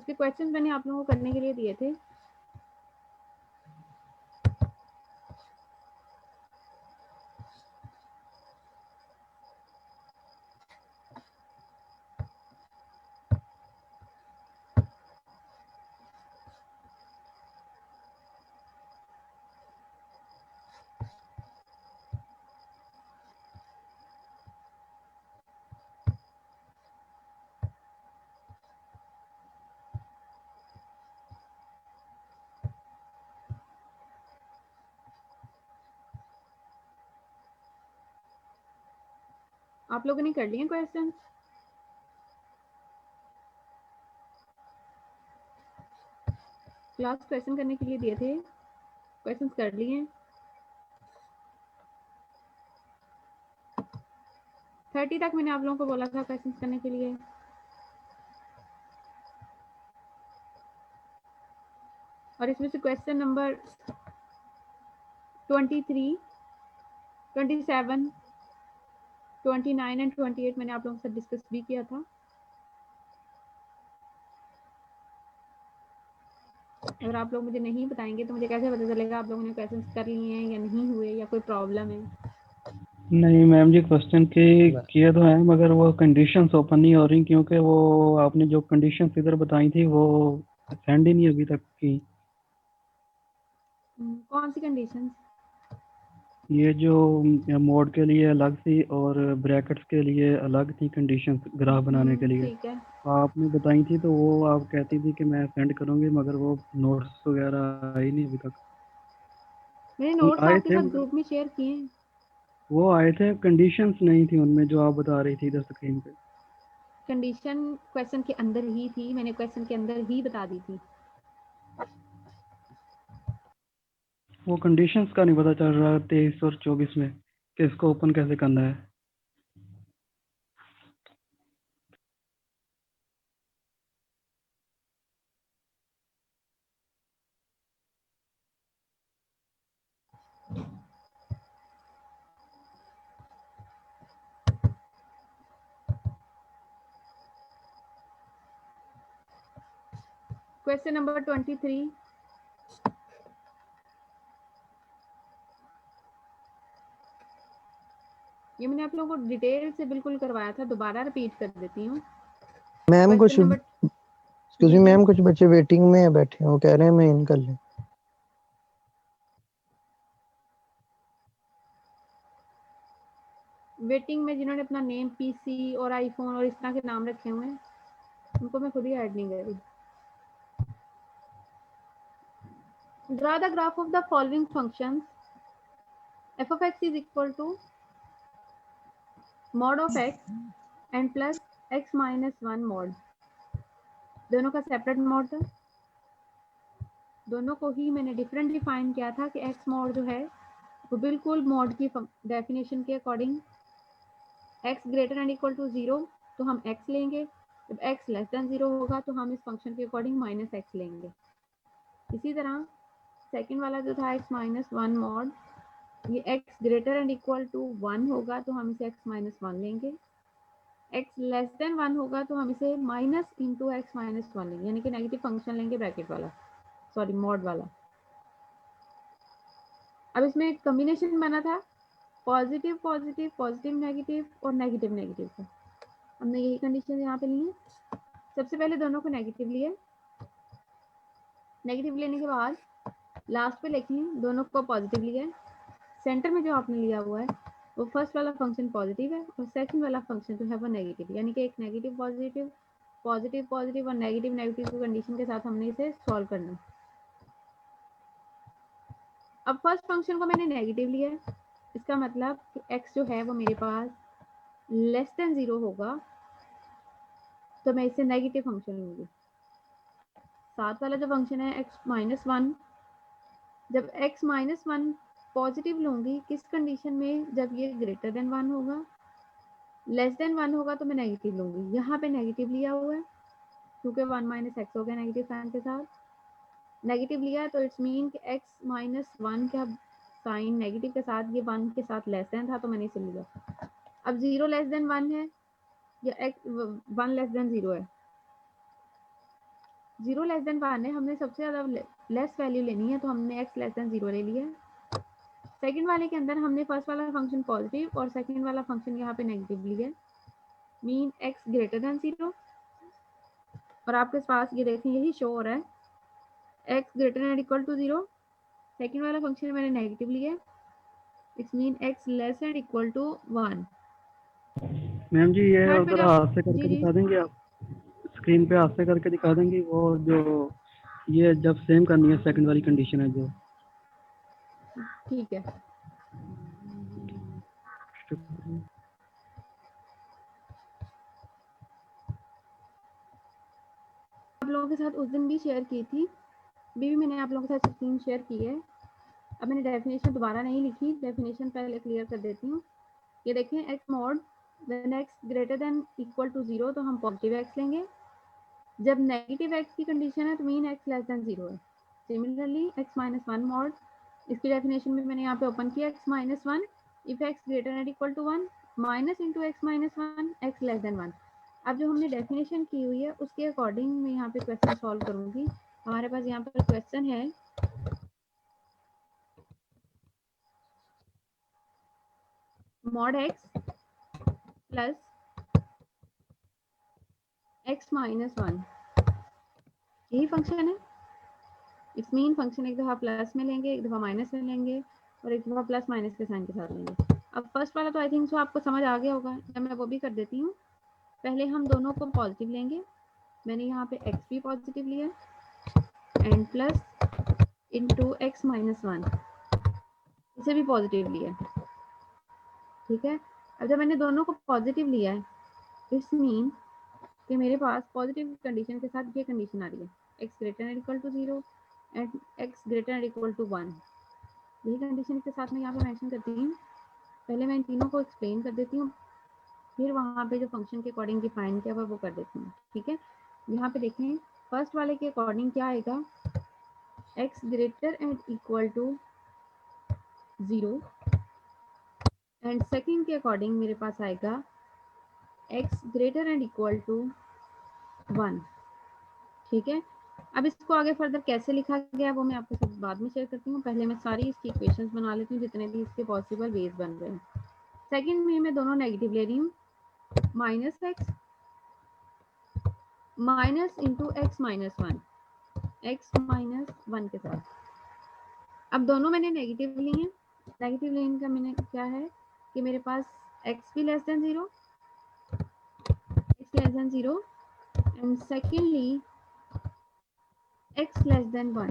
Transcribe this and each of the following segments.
उसके क्वेश्चन मैंने आप लोगों को करने के लिए दिए थे। आप लोगों ने कर लिए क्वेश्चन? क्लास क्वेश्चन करने के लिए दिए थे, क्वेश्चन कर लिए? 30 तक मैंने आप लोगों को बोला था क्वेश्चन करने के लिए। और इसमें से क्वेश्चन नंबर 23, 27, 29 एंड 28 मैंने आप लोगों के साथ डिस्कस भी किया था। अगर आप लोग मुझे नहीं बताएंगे तो मुझे कैसे पता चलेगा आप लोगों ने क्वेश्चन कर लिए हैं या नहीं हुए, या कोई प्रॉब्लम है? नहीं मैम जी, क्वेश्चन के किए तो हैं मगर वो कंडीशंस ओपन नहीं हो रही, क्योंकि वो आपने जो कंडीशंस इधर बताई थी वो सेंड ही नहीं अभी तक की। कौन सी कंडीशंस? ये जो मोड के लिए अलग थी और ब्रैकेट्स के लिए अलग थी कंडीशंस ग्राफ बनाने के लिए, ठीक है। आपने बताई थी, तो वो आप कहती थी कि मैं सेंड करूंगी, मगर वो नोट्स वगैरह आए नहीं अभी तक। मैंने नोट्स आए आपके थे साथ मगर ग्रुप में शेयर किए हैं। वो आए थे, कंडीशंस नहीं थी उनमें जो आप बता रही थी इधर स्क्रीन पे। कंडीशन क्वेश्चन के अंदर ही थी, मैंने क्वेश्चन के अंदर ही बता दी थी। वो कंडीशंस का नहीं पता चल रहा 23 और 24 में कि इसको ओपन कैसे करना है। क्वेश्चन नंबर 23, ये मैंने आप लोगों को डिटेल से बिल्कुल करवाया था, दोबारा रिपीट कर देती हूँ। मैम कुछ question number, excuse me ma'am, कुछ बच्चे वेटिंग में बैठे हैं, वो कह रहे हैं मैं इन कर लें। वेटिंग में जिन्होंने अपना नेम पीसी और आईफोन और इस तरह के नाम रखे हुए हैं उनको मैं खुद ही ऐड नहीं कर रही। Draw the graph of the following functions. f of x is equal to mod of x and plus x minus 1 mod. दोनों का सेपरेट मॉड था, दोनों को ही मैंने डिफरेंट डिफाइन किया था कि x मॉड जो है वो बिल्कुल मॉड की डेफिनेशन के according x greater and equal to 0 तो हम x लेंगे, जब x लेस देन 0 होगा तो हम इस फंक्शन के अकॉर्डिंग माइनस x लेंगे। इसी तरह सेकंड वाला जो था x माइनस 1 मॉड, ये x greater and equal to 1 होगा तो हम इसे x माइनस 1 लेंगे, x लेस देन 1 होगा तो हम इसे माइनस इंटू एक्स माइनस 1 लेंगे, यानी कि नेगेटिव फंक्शन लेंगे ब्रैकेट वाला, सॉरी मॉड वाला। अब इसमें एक कॉम्बिनेशन बना था पॉजिटिव पॉजिटिव पॉजिटिव नेगेटिव और नेगेटिव नेगेटिव का, हमने यही कंडीशन यहाँ पे ली है। सबसे पहले दोनों को नेगेटिव लिए, नेगेटिव लेने के बाद लास्ट पे लिखें दोनों को पॉजिटिव लिया है। सेंटर में जो आपने लिया हुआ है वो फर्स्ट वाला फंक्शन पॉजिटिव है और सेकंड वाला फंक्शन जो है वो नेगेटिव, यानी कि एक नेगेटिव पॉजिटिव पॉजिटिव पॉजिटिव और नेगेटिव नेगेटिव की कंडीशन के साथ हमने इसे सॉल्व करना है। अब फर्स्ट फंक्शन को मैंने नेगेटिव लिया है, इसका मतलब कि x जो है वो मेरे पास लेस देन 0 होगा तो मैं इसे नेगेटिव फंक्शन लूंगी। साथ वाला जो फंक्शन है x माइनस 1, जब x माइनस 1 पॉजिटिव लूंगी किस कंडीशन में, जब ये ग्रेटर देन 1 होगा, लेस देन 1 होगा तो मैं नेगेटिव लूंगी। यहाँ पे नेगेटिव लिया हुआ है क्योंकि 1 माइनस एक्स हो गया नेगेटिव साइन के साथ, नेगेटिव लिया है तो इट्स मीन कि x माइनस 1 का साइन नेगेटिव के साथ ये 1 के साथ लेस देन था तो मैंने इसे लिया। अब 0 लेस देन 1 है या x 1 लेस देन 0 है, 0 लेस देन 1 है, हमने सबसे ज़्यादा लेस वैल्यू लेनी है, तो हमने x लेस देन 0 ले लिया है। सेकंड वाले के अंदर हमने फर्स्ट वाला फंक्शन पॉजिटिव और सेकंड वाला फंक्शन यहाँ पे नेगेटिव लिया है, मीन x ग्रेटर देन 0। और आपके पास ये देखें यही शो हो रहा है, x greater than equal to 0। Second वाला फंक्शन मैंने नेगेटिव लिया है, it's mean x less than equal to 1। Ma'am ji ये थर्ड पे उधर जब हाथ से करके जी दिखा देंगे आप, स्क्रीन पे हाथ से करके दिखा देंगे वो जो ये जब सेम करनी है सेकंड वाली कंडीशन है जो। ठीक है। आप लोगों के साथ उस दिन भी शेयर की थी, भी मैंने आप लोगों के साथ स्क्रीन शेयर की है। अब मैंने डेफिनेशन दोबारा नहीं लिखी, डेफिनेशन पहले क्लियर कर देती हूँ। ये देखें x mod when x greater than equal to 0 तो हम पॉजिटिव x लेंगे, जब नेगेटिव x की कंडीशन है तो मीन x लेस देन 0 है। सिमिलरली x माइनस 1 मॉड, इसकी डेफिनेशन में मैंने यहाँ पे ओपन किया x minus 1 if x greater than equal to 1 minus into x minus 1 x less than 1। अब जो हमने डेफिनेशन की हुई है उसके अकॉर्डिंग मैं यहाँ पे क्वेश्चन सॉल्व करूँगी। हमारे पास यहाँ पर क्वेश्चन है mod x plus x minus 1, यही फंक्शन है। इट्स मीन फंक्शन एक दफ़ा प्लस में लेंगे, एक दफ़ा माइनस में लेंगे और एक दफ़ा प्लस माइनस के साइन के साथ लेंगे। अब फर्स्ट वाला तो आई थिंक सो आपको समझ आ गया होगा, या मैं वो भी कर देती हूँ। पहले हम दोनों को पॉजिटिव लेंगे, मैंने यहाँ पे x भी पॉजिटिव लिया and plus into x minus 1 इसे भी पॉजिटिव लिया, ठीक है। अब जब मैंने दोनों को पॉजिटिव लिया है इट्स मीन कि मेरे पास पॉजिटिव कंडीशन के साथ ये कंडीशन आ रही है, x greater than equal to 0 and x greater than equal to 1। यही कंडीशन के साथ मैं यहाँ पे मेंशन करती हूँ। पहले मैं इन तीनों को एक्सप्लेन कर देती हूँ, फिर वहाँ पे जो फंक्शन के अकॉर्डिंग डिफाइन किया हुआ वो कर देती हूँ, ठीक है। यहाँ पे देखें फर्स्ट वाले के अकॉर्डिंग क्या आएगा, x greater and equal to 0 and second के अकॉर्डिंग मेरे पास आएगा x greater and equal to 1, ठीक है। अब इसको आगे फर्दर कैसे लिखा गया वो मैं आपके साथ बाद में शेयर करती हूँ। पहले मैं सारी इसकी इक्वेशंस बना लेती हूँ जितने भी इसके पॉसिबल वेज बन रहे हैं। सेकंड में मैं दोनों नेगेटिव ले रही हूँ, minus x minus into x minus 1, x minus 1 के साथ। अब दोनों मैंने नेगेटिव ली हैं, नेगेटिव लेने का मैंने क्या है कि मेरे पास x भी less than 0, x less than 0 and secondly x less than 1,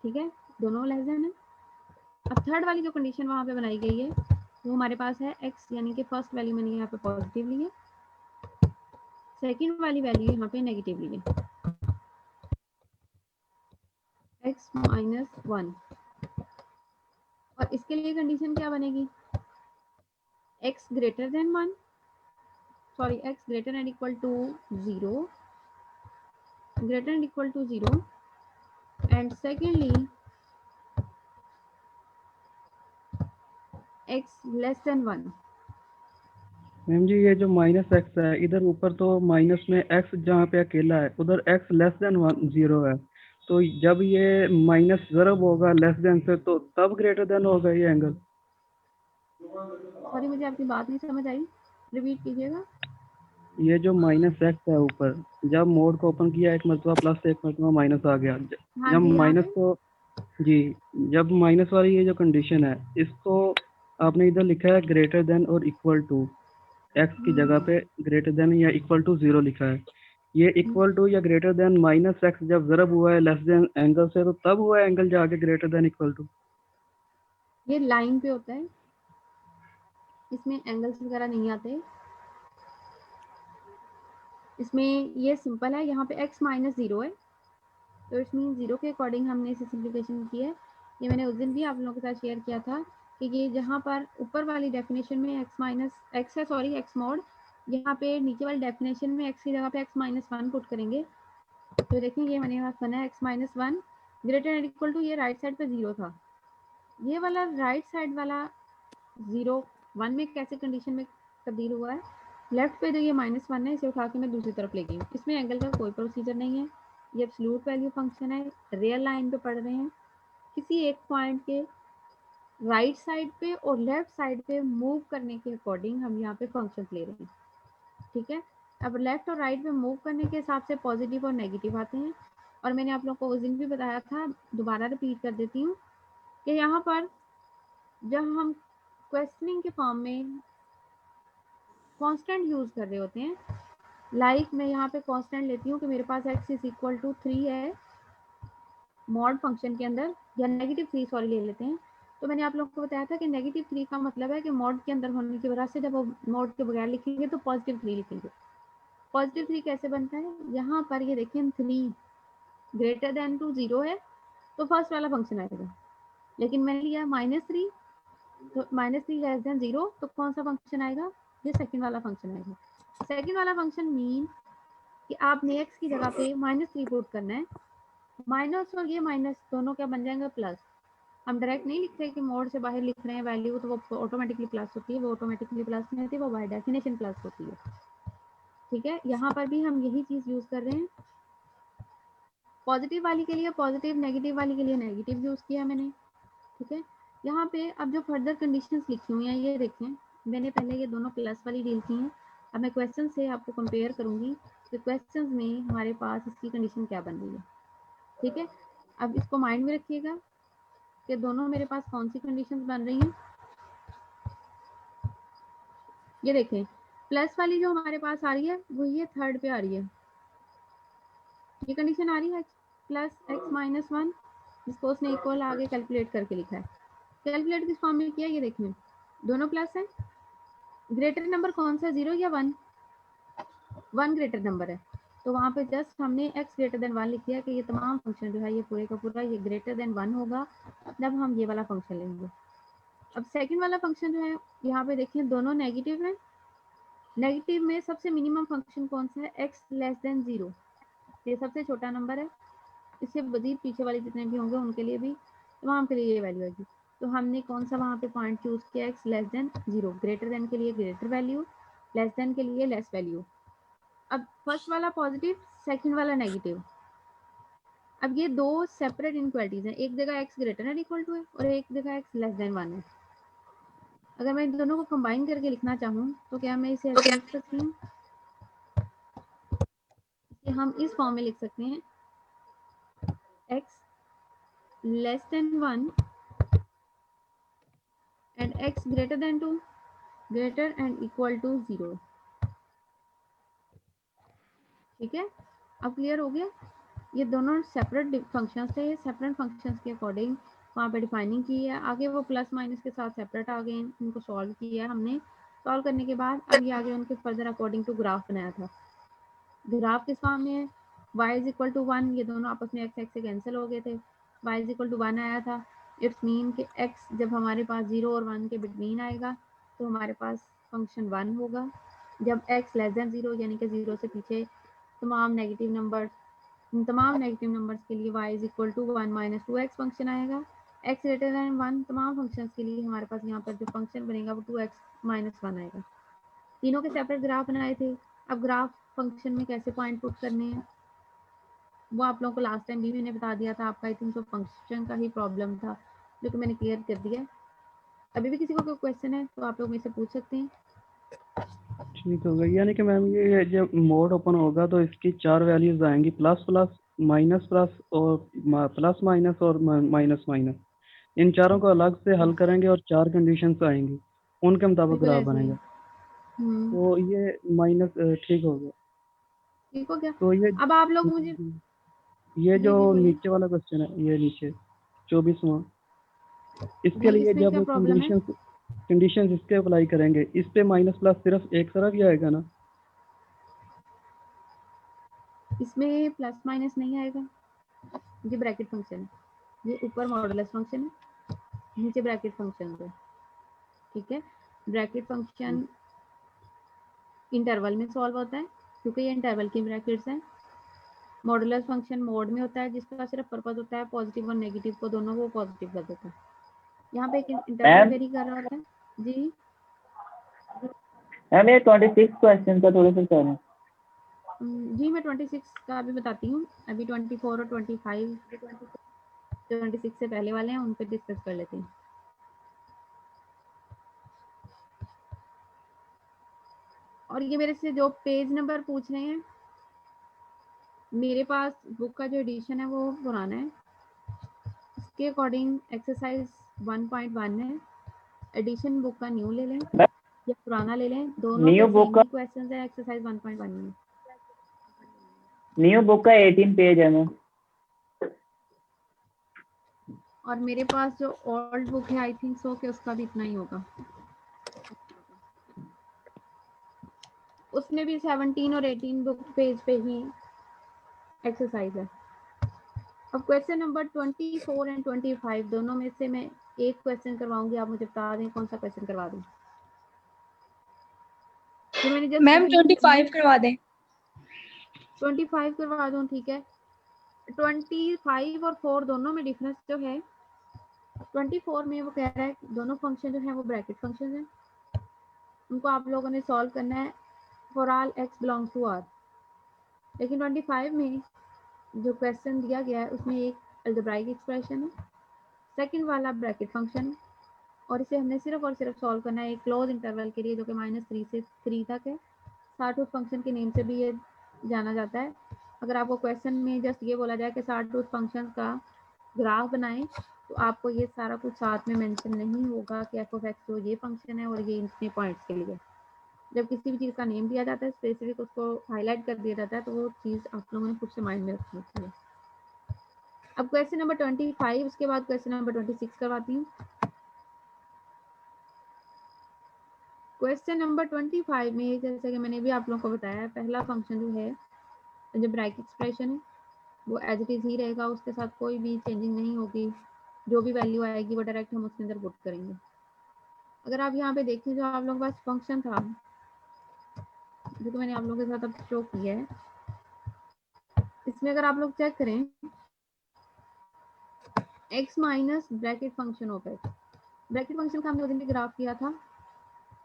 ठीक है, दोनों लेस देन है। अब थर्ड वाली जो कंडीशन वहाँ पे बनाई गई है वो हमारे पास है x, यानी कि फर्स्ट वैल्यू मैंने यहाँ पे पॉजिटिव ली है, सेकेंड वाली वैल्यू यहाँ पे नेगेटिव ली है, x माइनस 1। और इसके लिए कंडीशन क्या बनेगी, x greater than 1, sorry x greater and equal to 0, greater and equal to 0 and secondly x less than 1। Ma'am ji ये जो माइनस एक्स है इधर ऊपर तो माइनस में एक्स जहाँ पे अकेला है उधर एक्स लेस देन 0 है, तो जब ये माइनस ज़रब होगा लेस देन से तो तब ग्रेटर देन होगा ये एंगल। सॉरी मुझे आपकी बात नहीं समझ आई, रिपीट कीजिएगा। ये जो माइनस एक्स है ऊपर जब मोड को ओपन किया एक मरतबा प्लस एक मरतबा माइनस आ गया, हाँ जब जी यहाँ माइनस पे को जी जब माइनस वाली ये जो कंडीशन है इसको आपने इधर लिखा है ग्रेटर देन और इक्वल टू, एक्स की जगह पे ग्रेटर देन या इक्वल टू 0 लिखा है। ये इक्वल टू या ग्रेटर देन माइनस एक्स जब ज़रब हुआ है लेस देन एंगल से तो तब हुआ है एंगल जाके ग्रेटर देन इक्वल टू। ये लाइन पे होता है, इसमें एंगल्स वगैरह नहीं आते, इसमें ये सिंपल है। यहाँ पे x माइनस 0 है तो इट्स मीन 0 के अकॉर्डिंग हमने इसे सिंप्लीफिकेशन की है। ये मैंने उस दिन भी आप लोगों के साथ शेयर किया था कि ये जहाँ पर ऊपर वाली डेफिनेशन में x माइनस एक्स है, सॉरी x मॉड, यहाँ पे नीचे वाली डेफिनेशन में x की जगह पे x माइनस 1 पुट करेंगे तो देखें ये मैंने यहाँ बना है x minus 1 greater and equal to, ये राइट साइड पे 0 था, ये वाला राइट साइड वाला 0 1 में कैसे कंडीशन में तब्दील हुआ है, लेफ्ट पे जो ये माइनस 1 है इसे उठा के मैं दूसरी तरफ ले गई हूँ। इसमें एंगल का कोई प्रोसीजर नहीं है, ये एब्सोल्यूट वैल्यू फंक्शन है, रियल लाइन पे पढ़ रहे हैं, किसी एक पॉइंट के राइट साइड पे और लेफ्ट साइड पे मूव करने के अकॉर्डिंग हम यहाँ पे फंक्शन ले रहे हैं, ठीक है। अब लेफ्ट और राइट पे मूव करने के हिसाब से पॉजिटिव और नेगेटिव आते हैं, और मैंने आप लोगों को उस दिन भी बताया था, दोबारा रिपीट कर देती हूँ कि यहाँ पर जब हम क्वेश्चनिंग के फॉर्म में कांस्टेंट यूज कर रहे होते हैं, लाइक मैं यहाँ पे कांस्टेंट लेती हूँ कि मेरे पास x इज इक्वल टू 3 है मॉड फंक्शन के अंदर, या -3 सॉरी ले लेते हैं, तो मैंने आप लोगों को बताया था कि -3 का मतलब है कि मॉड के अंदर होने की वजह से जब वो मॉड के बगैर लिखेंगे तो +3 लिखेंगे। +3 कैसे बनता है, यहाँ पर ये देखें 3 ग्रेटर देन टू 0 है तो फर्स्ट वाला फंक्शन आएगा, लेकिन मैंने लिया -3 तो -3 लेस देन 0 तो कौन सा फंक्शन आएगा, ये सेकंड वाला फंक्शन आएगा। सेकंड वाला फंक्शन मीन कि आपने x की जगह पे -3 पुट करना है, माइनस और ये माइनस दोनों क्या बन जाएंगे प्लस। हम डायरेक्ट नहीं लिख रहे कि मोड से बाहर लिख रहे हैं वैल्यू तो वो ऑटोमेटिकली प्लस होती है, वो ऑटोमेटिकली प्लस नहीं होती, वो बाय डेफिनेशन प्लस होती है, ठीक है। यहाँ पर भी हम यही चीज यूज कर रहे हैं, पॉजिटिव वाली के लिए पॉजिटिव, नेगेटिव वाली के लिए नेगेटिव यूज किया मैंने, ठीक है। यहाँ पे अब जो फर्दर कंडीशंस लिखी हुई हैं ये देखें, मैंने पहले ये दोनों प्लस वाली डील की हैं, अब मैं क्वेश्चन से आपको कंपेयर करूंगी कि क्वेश्चन में हमारे पास इसकी कंडीशन क्या बन रही है, ठीक है। अब इसको माइंड में रखिएगा कि दोनों मेरे पास कौन सी कंडीशंस बन रही हैं। ये देखें प्लस वाली जो हमारे पास आ रही है वो ये थर्ड पे आ रही है, ये कंडीशन आ रही है प्लस x माइनस 1, जिसको उसने इक्वल आगे कैलकुलेट करके लिखा है। कैलकुलेट किस फॉर्म में किया ये देखें, दोनों प्लस है, ग्रेटर नंबर कौन सा 0 या 1, 1 ग्रेटर नंबर है, तो वहाँ पे जस्ट हमने x ग्रेटर देन 1 लिख दिया कि ये तमाम फंक्शन जो है ये पूरे का पूरा ये ग्रेटर देन 1 होगा जब हम ये वाला फंक्शन लेंगे। अब सेकंड वाला फंक्शन जो है यहाँ पे देखिए दोनों नेगेटिव है, नेगेटिव में सबसे मिनिमम फंक्शन कौन सा है, x लेस देन 0, ये सबसे छोटा नंबर है, इससे मजीद पीछे वाले जितने भी होंगे उनके लिए भी तमाम के लिए ये वैल्यू आएगी। तो हमने कौन सा वहाँ पे पॉइंट चूज किया, x less than 0, greater than के लिए ग्रेटर वैल्यू, लेस देन के लिए लेस वैल्यू। अब फर्स्ट वाला पॉजिटिव, सेकंड वाला नेगेटिव, अब ये दो सेपरेट इनक्वालिटीज हैं, एक जगह x greater than equal to है और एक जगह x लेस देन 1 है। अगर मैं इन दोनों को कंबाइन करके लिखना चाहूँ तो क्या मैं इसे ऐसे लिख सकती हूँ, इसे हम इस फॉर्म में लिख सकते हैं, x less than 1 and x greater than 2 greater and equal to 0, ठीक है। अब क्लियर हो गया, ये दोनों सेपरेट फंक्शंस थे, सेपरेट फंक्शंस के अकॉर्डिंग वहाँ पे डिफाइनिंग की है, आगे वो प्लस माइनस के साथ सेपरेट आ गए, उनको सॉल्व किया है हमने, सॉल्व करने के बाद अब ये आगे उनके फर्दर अकॉर्डिंग टू ग्राफ बनाया था। ग्राफ किस फॉर्म में है, y इज इक्वल टू 1, ये दोनों आपस में x से कैंसिल हो गए थे, y इज इक्वल टू 1 आया था, इट्स मीन कि x जब हमारे पास 0 और 1 के बिटवीन आएगा तो हमारे पास फंक्शन 1 होगा, जब x लेस देन 0 यानी कि 0 से पीछे तमाम नेगेटिव नंबर्स, तमाम नेगेटिव नंबर्स के लिए y is equal to 1 minus 2x function आएगा, x ग्रेटर देन 1 तमाम फंक्शंस के लिए हमारे पास यहाँ पर जो फंक्शन बनेगा वो 2x माइनस 1 आएगा। तीनों के सेपरेट ग्राफ बनाए थे, अब ग्राफ फंक्शन में कैसे पॉइंट पुट करने हैं वो आप लोगों को लास्ट टाइम भी मैंने बता दिया था, आपका आई थिंक तो फंक्शन का ही प्रॉब्लम था जो कि मैंने क्लियर कर दिया। अभी भी किसी को कोई क्वेश्चन है तो आप लोग मेरे से पूछ सकते हैं। ठीक हो गया, यानी कि मैम ये जब मोड ओपन होगा तो इसकी 4 वैल्यूज आएंगी, प्लस प्लस माइनस प्लस और प्लस माइनस और माइनस माइनस, इन चारों को अलग से हल करेंगे और 4 कंडीशंस आएंगी, उनके मुताबिक बिल्कुल ग्राफ ऐसे ही। बनेगा। तो ये माइनस ठीक हो गया। ठीक हो गया। तो अब आप लोग मुझे ये जी जो जी बोलिए, नीचे वाला क्वेश्चन है, ये नीचे 24वां, इसके जी लिए इसमें क्या जब प्रॉब्लम है, कंडीशंस इसके अप्लाई करेंगे, इस पे माइनस प्लस सिर्फ एक तरफ ही आएगा ना? इसमें प्लस माइनस नहीं आएगा, ये ब्रैकेट फंक्शन है, ये ऊपर मॉडुलस फंक्शन है, नीचे ब्रैकेट फंक्शन है, ठीक है। ब्रैकेट फंक्शन इंटरवल में सॉल्व होता है क्योंकि ये इंटरवल की ब्रैकेट्स हैं, मॉडुलस फंक्शन मोड में होता है जिसका सिर्फ पर्पस होता है पॉजिटिव और नेगेटिव को दोनों को पॉजिटिव कर देता है, यहाँ पे एक इंटरवल मैम वेरी कर रहा होता है। जी मैम ये 26 क्वेश्चन का थोड़ा सा करें। जी मैं 26 का अभी बताती हूँ। अभी 24 और 25 26 से पहले वाले हैं, उन पे डिस्कस कर लेते हैं। और ये मेरे से जो पेज नंबर पूछ रहे हैं, मेरे पास बुक का जो एडिशन है वो पुराना है, इसके अकॉर्डिंग एक्सरसाइज 1.1 है। एडिशन बुक का न्यू ले लें या पुराना ले लें, दोनों न्यू पे बुक सेम का ही क्वेश्चंस है एक्सरसाइज 1.1 में। न्यू बुक का 18 पेज है मैम। और मेरे पास जो ओल्ड बुक है आई थिंक सो कि उसका भी इतना ही होगा, उसमें भी 17 और 18 बुक पेज पे ही एक्सरसाइज है। अब क्वेश्चन नंबर 24 एंड 25 दोनों में से मैं एक क्वेश्चन करवाऊंगी, आप मुझे बता दें कौन सा क्वेश्चन करवा दूं। जो मैंने जस्ट मैम 25 करवा दें। 25 करवा दूं, ठीक है। 25 और 4 दोनों में डिफरेंस जो है, 24 में वो कह रहा है दोनों फंक्शन जो है वो ब्रैकेट फंक्शन है, उनको आप लोगों ने सॉल्व करना है for all x belongs to r। लेकिन 25 में जो क्वेश्चन दिया गया है उसमें एक अलजेब्राइक एक्सप्रेशन है, सेकंड वाला ब्रैकेट फंक्शन है, और इसे हमने सिर्फ और सिर्फ सॉल्व करना है एक क्लोज इंटरवल के लिए जो कि -3 से 3 तक है। साटूथ फंक्शन के नेम से भी ये जाना जाता है। अगर आपको क्वेश्चन में जस्ट ये बोला जाए कि साटूथ फंक्शन का ग्राफ बनाएं, तो आपको ये सारा कुछ साथ में मेंशन नहीं होगा कि एफ ऑफ एक्स तो ये फंक्शन है और ये इतने पॉइंट्स के लिए। जब किसी भी चीज़ का नेम दिया जाता है स्पेसिफिक, उसको हाईलाइट कर दिया जाता है, तो वो चीज़ आप लोगों ने खुद से माइंड में रखनी होती है। अब क्वेश्चन नंबर 25, उसके बाद क्वेश्चन नंबर 26 करवाती हूँ। क्वेश्चन नंबर 25 में जैसे कि मैंने भी आप लोगों को बताया, पहला फंक्शन जो है अलजेब्राइक एक्सप्रेशन है, वो एज इट इज़ ही रहेगा, उसके साथ कोई भी चेंजिंग नहीं होगी। जो भी वैल्यू आएगी वो डायरेक्ट हम उसके अंदर पुट करेंगे। अगर आप यहाँ पे देखें जो आप लोगों के पास फंक्शन था, जो कि मैंने आप लोगों के साथ अब शो किया है, इसमें अगर आप लोग चेक करें x minus bracket function of x, bracket function का हमने उस दिन भी ग्राफ किया था,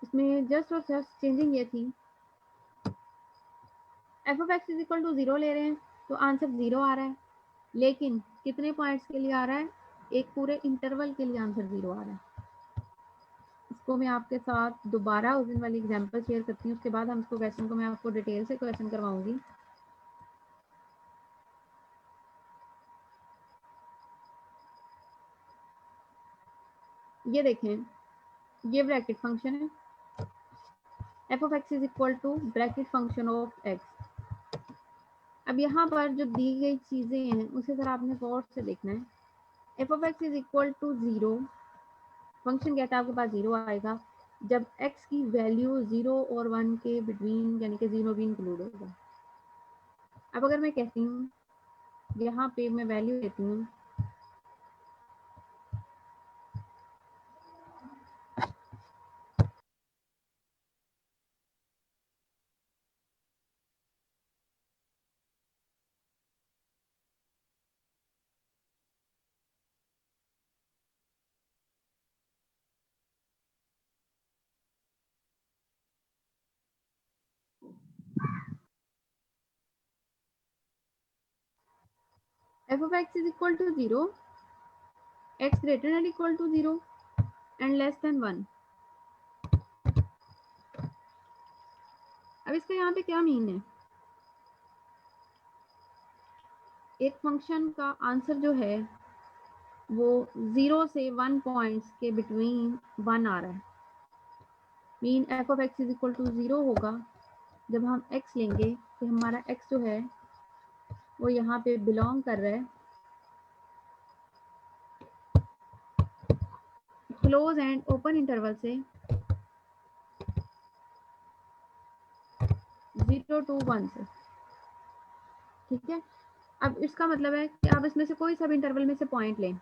इसमें जस्ट और जस्ट चेंजिंग ये थी f of x is equal to 0 ले रहे हैं तो आंसर 0 आ रहा है, लेकिन कितने पॉइंट्स के लिए आ रहा है, एक पूरे इंटरवल के लिए आंसर 0 आ रहा है। इसको मैं आपके साथ दोबारा उस दिन वाली एग्जांपल शेयर करती हूँ, उसके बाद हम इसको क्वेश्चन को मैं आपको डिटेल से क्वेश्चन करवाऊंगी। ये देखें, ये ब्रैकेट फंक्शन है, f of x is equal to bracket function of x. अब यहाँ पर जो दी गई चीजें हैं उसे जरा आपने गौर से देखना है। F of x is equal to 0, function कहता है आपके पास 0 आएगा जब x की वैल्यू 0 और 1 के बिटवीन, यानी कि 0 भी इंक्लूड होगा। अब अगर मैं कहती हूँ, यहाँ पे मैं वैल्यू लेती हूँ f of x is equal to 0, x greater than equal to 0 and less than 1। अब इसका यहाँ पे क्या मीन है, एक फंक्शन का आंसर जो है वो 0 से 1 पॉइंट्स के बिटवीन 1 आ रहा है, mean f of x is equal to 0 होगा जब हम x लेंगे कि हमारा x जो है वो यहाँ पे बिलोंग कर रहा है क्लोज एंड ओपन इंटरवल से 0 to 1 से, ठीक है। अब इसका मतलब है कि आप इसमें से कोई सा भी इंटरवल में से पॉइंट लें,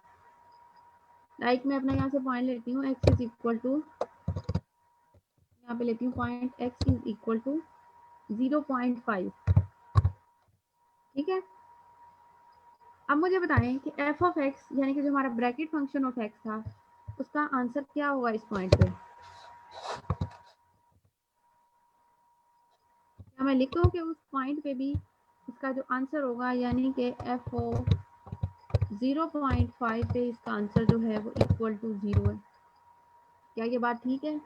लाइक मैं अपना यहाँ से पॉइंट लेती हूँ x इज इक्वल टू, यहाँ पे लेती हूँ point x is equal to 0.5, ठीक है। अब मुझे बताएं कि f ऑफ x यानी कि जो हमारा ब्रैकेट फंक्शन ऑफ x था उसका आंसर क्या होगा इस पॉइंट पे, क्या तो मैं लिखूँ कि उस पॉइंट पे भी इसका जो आंसर होगा यानी कि एफ ओ 0.5 पे इसका आंसर जो है वो इक्वल टू 0 है। क्या ये बात ठीक है?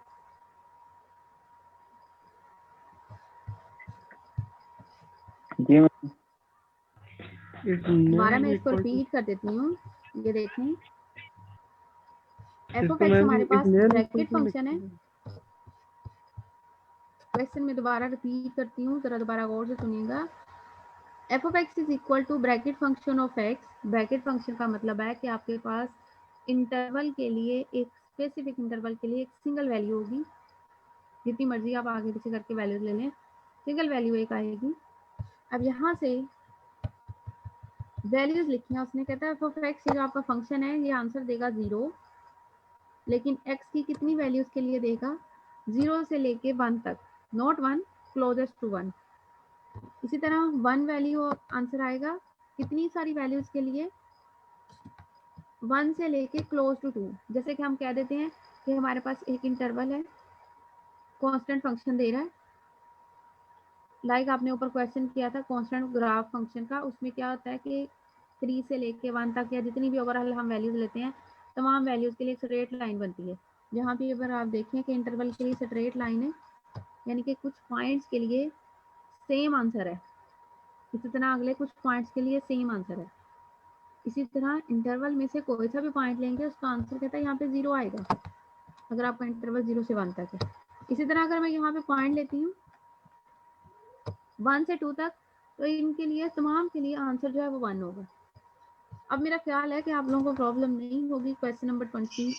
जी मैम। दोबारा मैं इसको रिपीट कर देती हूँ। ये देखें, एफ ऑफ एक्स हमारे पास ब्रैकेट फंक्शन है। क्वेश्चन में दोबारा रिपीट करती हूँ, जरा दोबारा गौर से सुनिएगा। F of x is equal to bracket function of x. Bracket function का मतलब है कि आपके पास इंटरवल के लिए, एक स्पेसिफिक इंटरवल के लिए एक सिंगल वैल्यू होगी। जितनी मर्जी आप आगे पीछे करके वैल्यूज ले लें, सिंगल वैल्यू एक आएगी। अब यहाँ से वैल्यूज लिखी हैं उसने, कहता है एफ ऑफ एक्स, ये जो आपका फंक्शन है ये आंसर देगा 0, लेकिन एक्स की कितनी वैल्यूज के लिए देगा? 0 से लेके 1 तक, नॉट 1, क्लोजेस्ट टू 1। इसी तरह 1 वैल्यू आंसर आएगा कितनी सारी वैल्यूज के लिए? 1 से लेके क्लोज टू 2। जैसे कि हम कह देते हैं कि हमारे पास एक इंटरवल है, कांस्टेंट फंक्शन दे रहा है। लाइक आपने ऊपर क्वेश्चन किया था कांस्टेंट ग्राफ फंक्शन का, उसमें क्या होता है कि 3 से लेके 1 तक या जितनी भी ओवरऑल हम वैल्यूज लेते हैं, तमाम वैल्यूज के लिए स्ट्रेट लाइन बनती है। जहाँ भी अगर आप देखें कि इंटरवल के लिए स्ट्रेट लाइन है, यानी कि कुछ पॉइंट्स के लिए सेम आंसर है, इसी तरह अगले कुछ पॉइंट्स के लिए सेम आंसर है। इसी तरह इंटरवल में से कोई सा भी पॉइंट लेंगे उसका आंसर कहता है यहाँ पे 0 आएगा, अगर आपका इंटरवल 0 से 1 तक है। इसी तरह अगर मैं यहाँ पे पॉइंट लेती हूँ 1 से 2 तक, तो इनके लिए तमाम के लिए आंसर जो है वो 1 होगा। अब मेरा ख्याल है कि आप लोगों को प्रॉब्लम नहीं होगी क्वेश्चन नंबर 24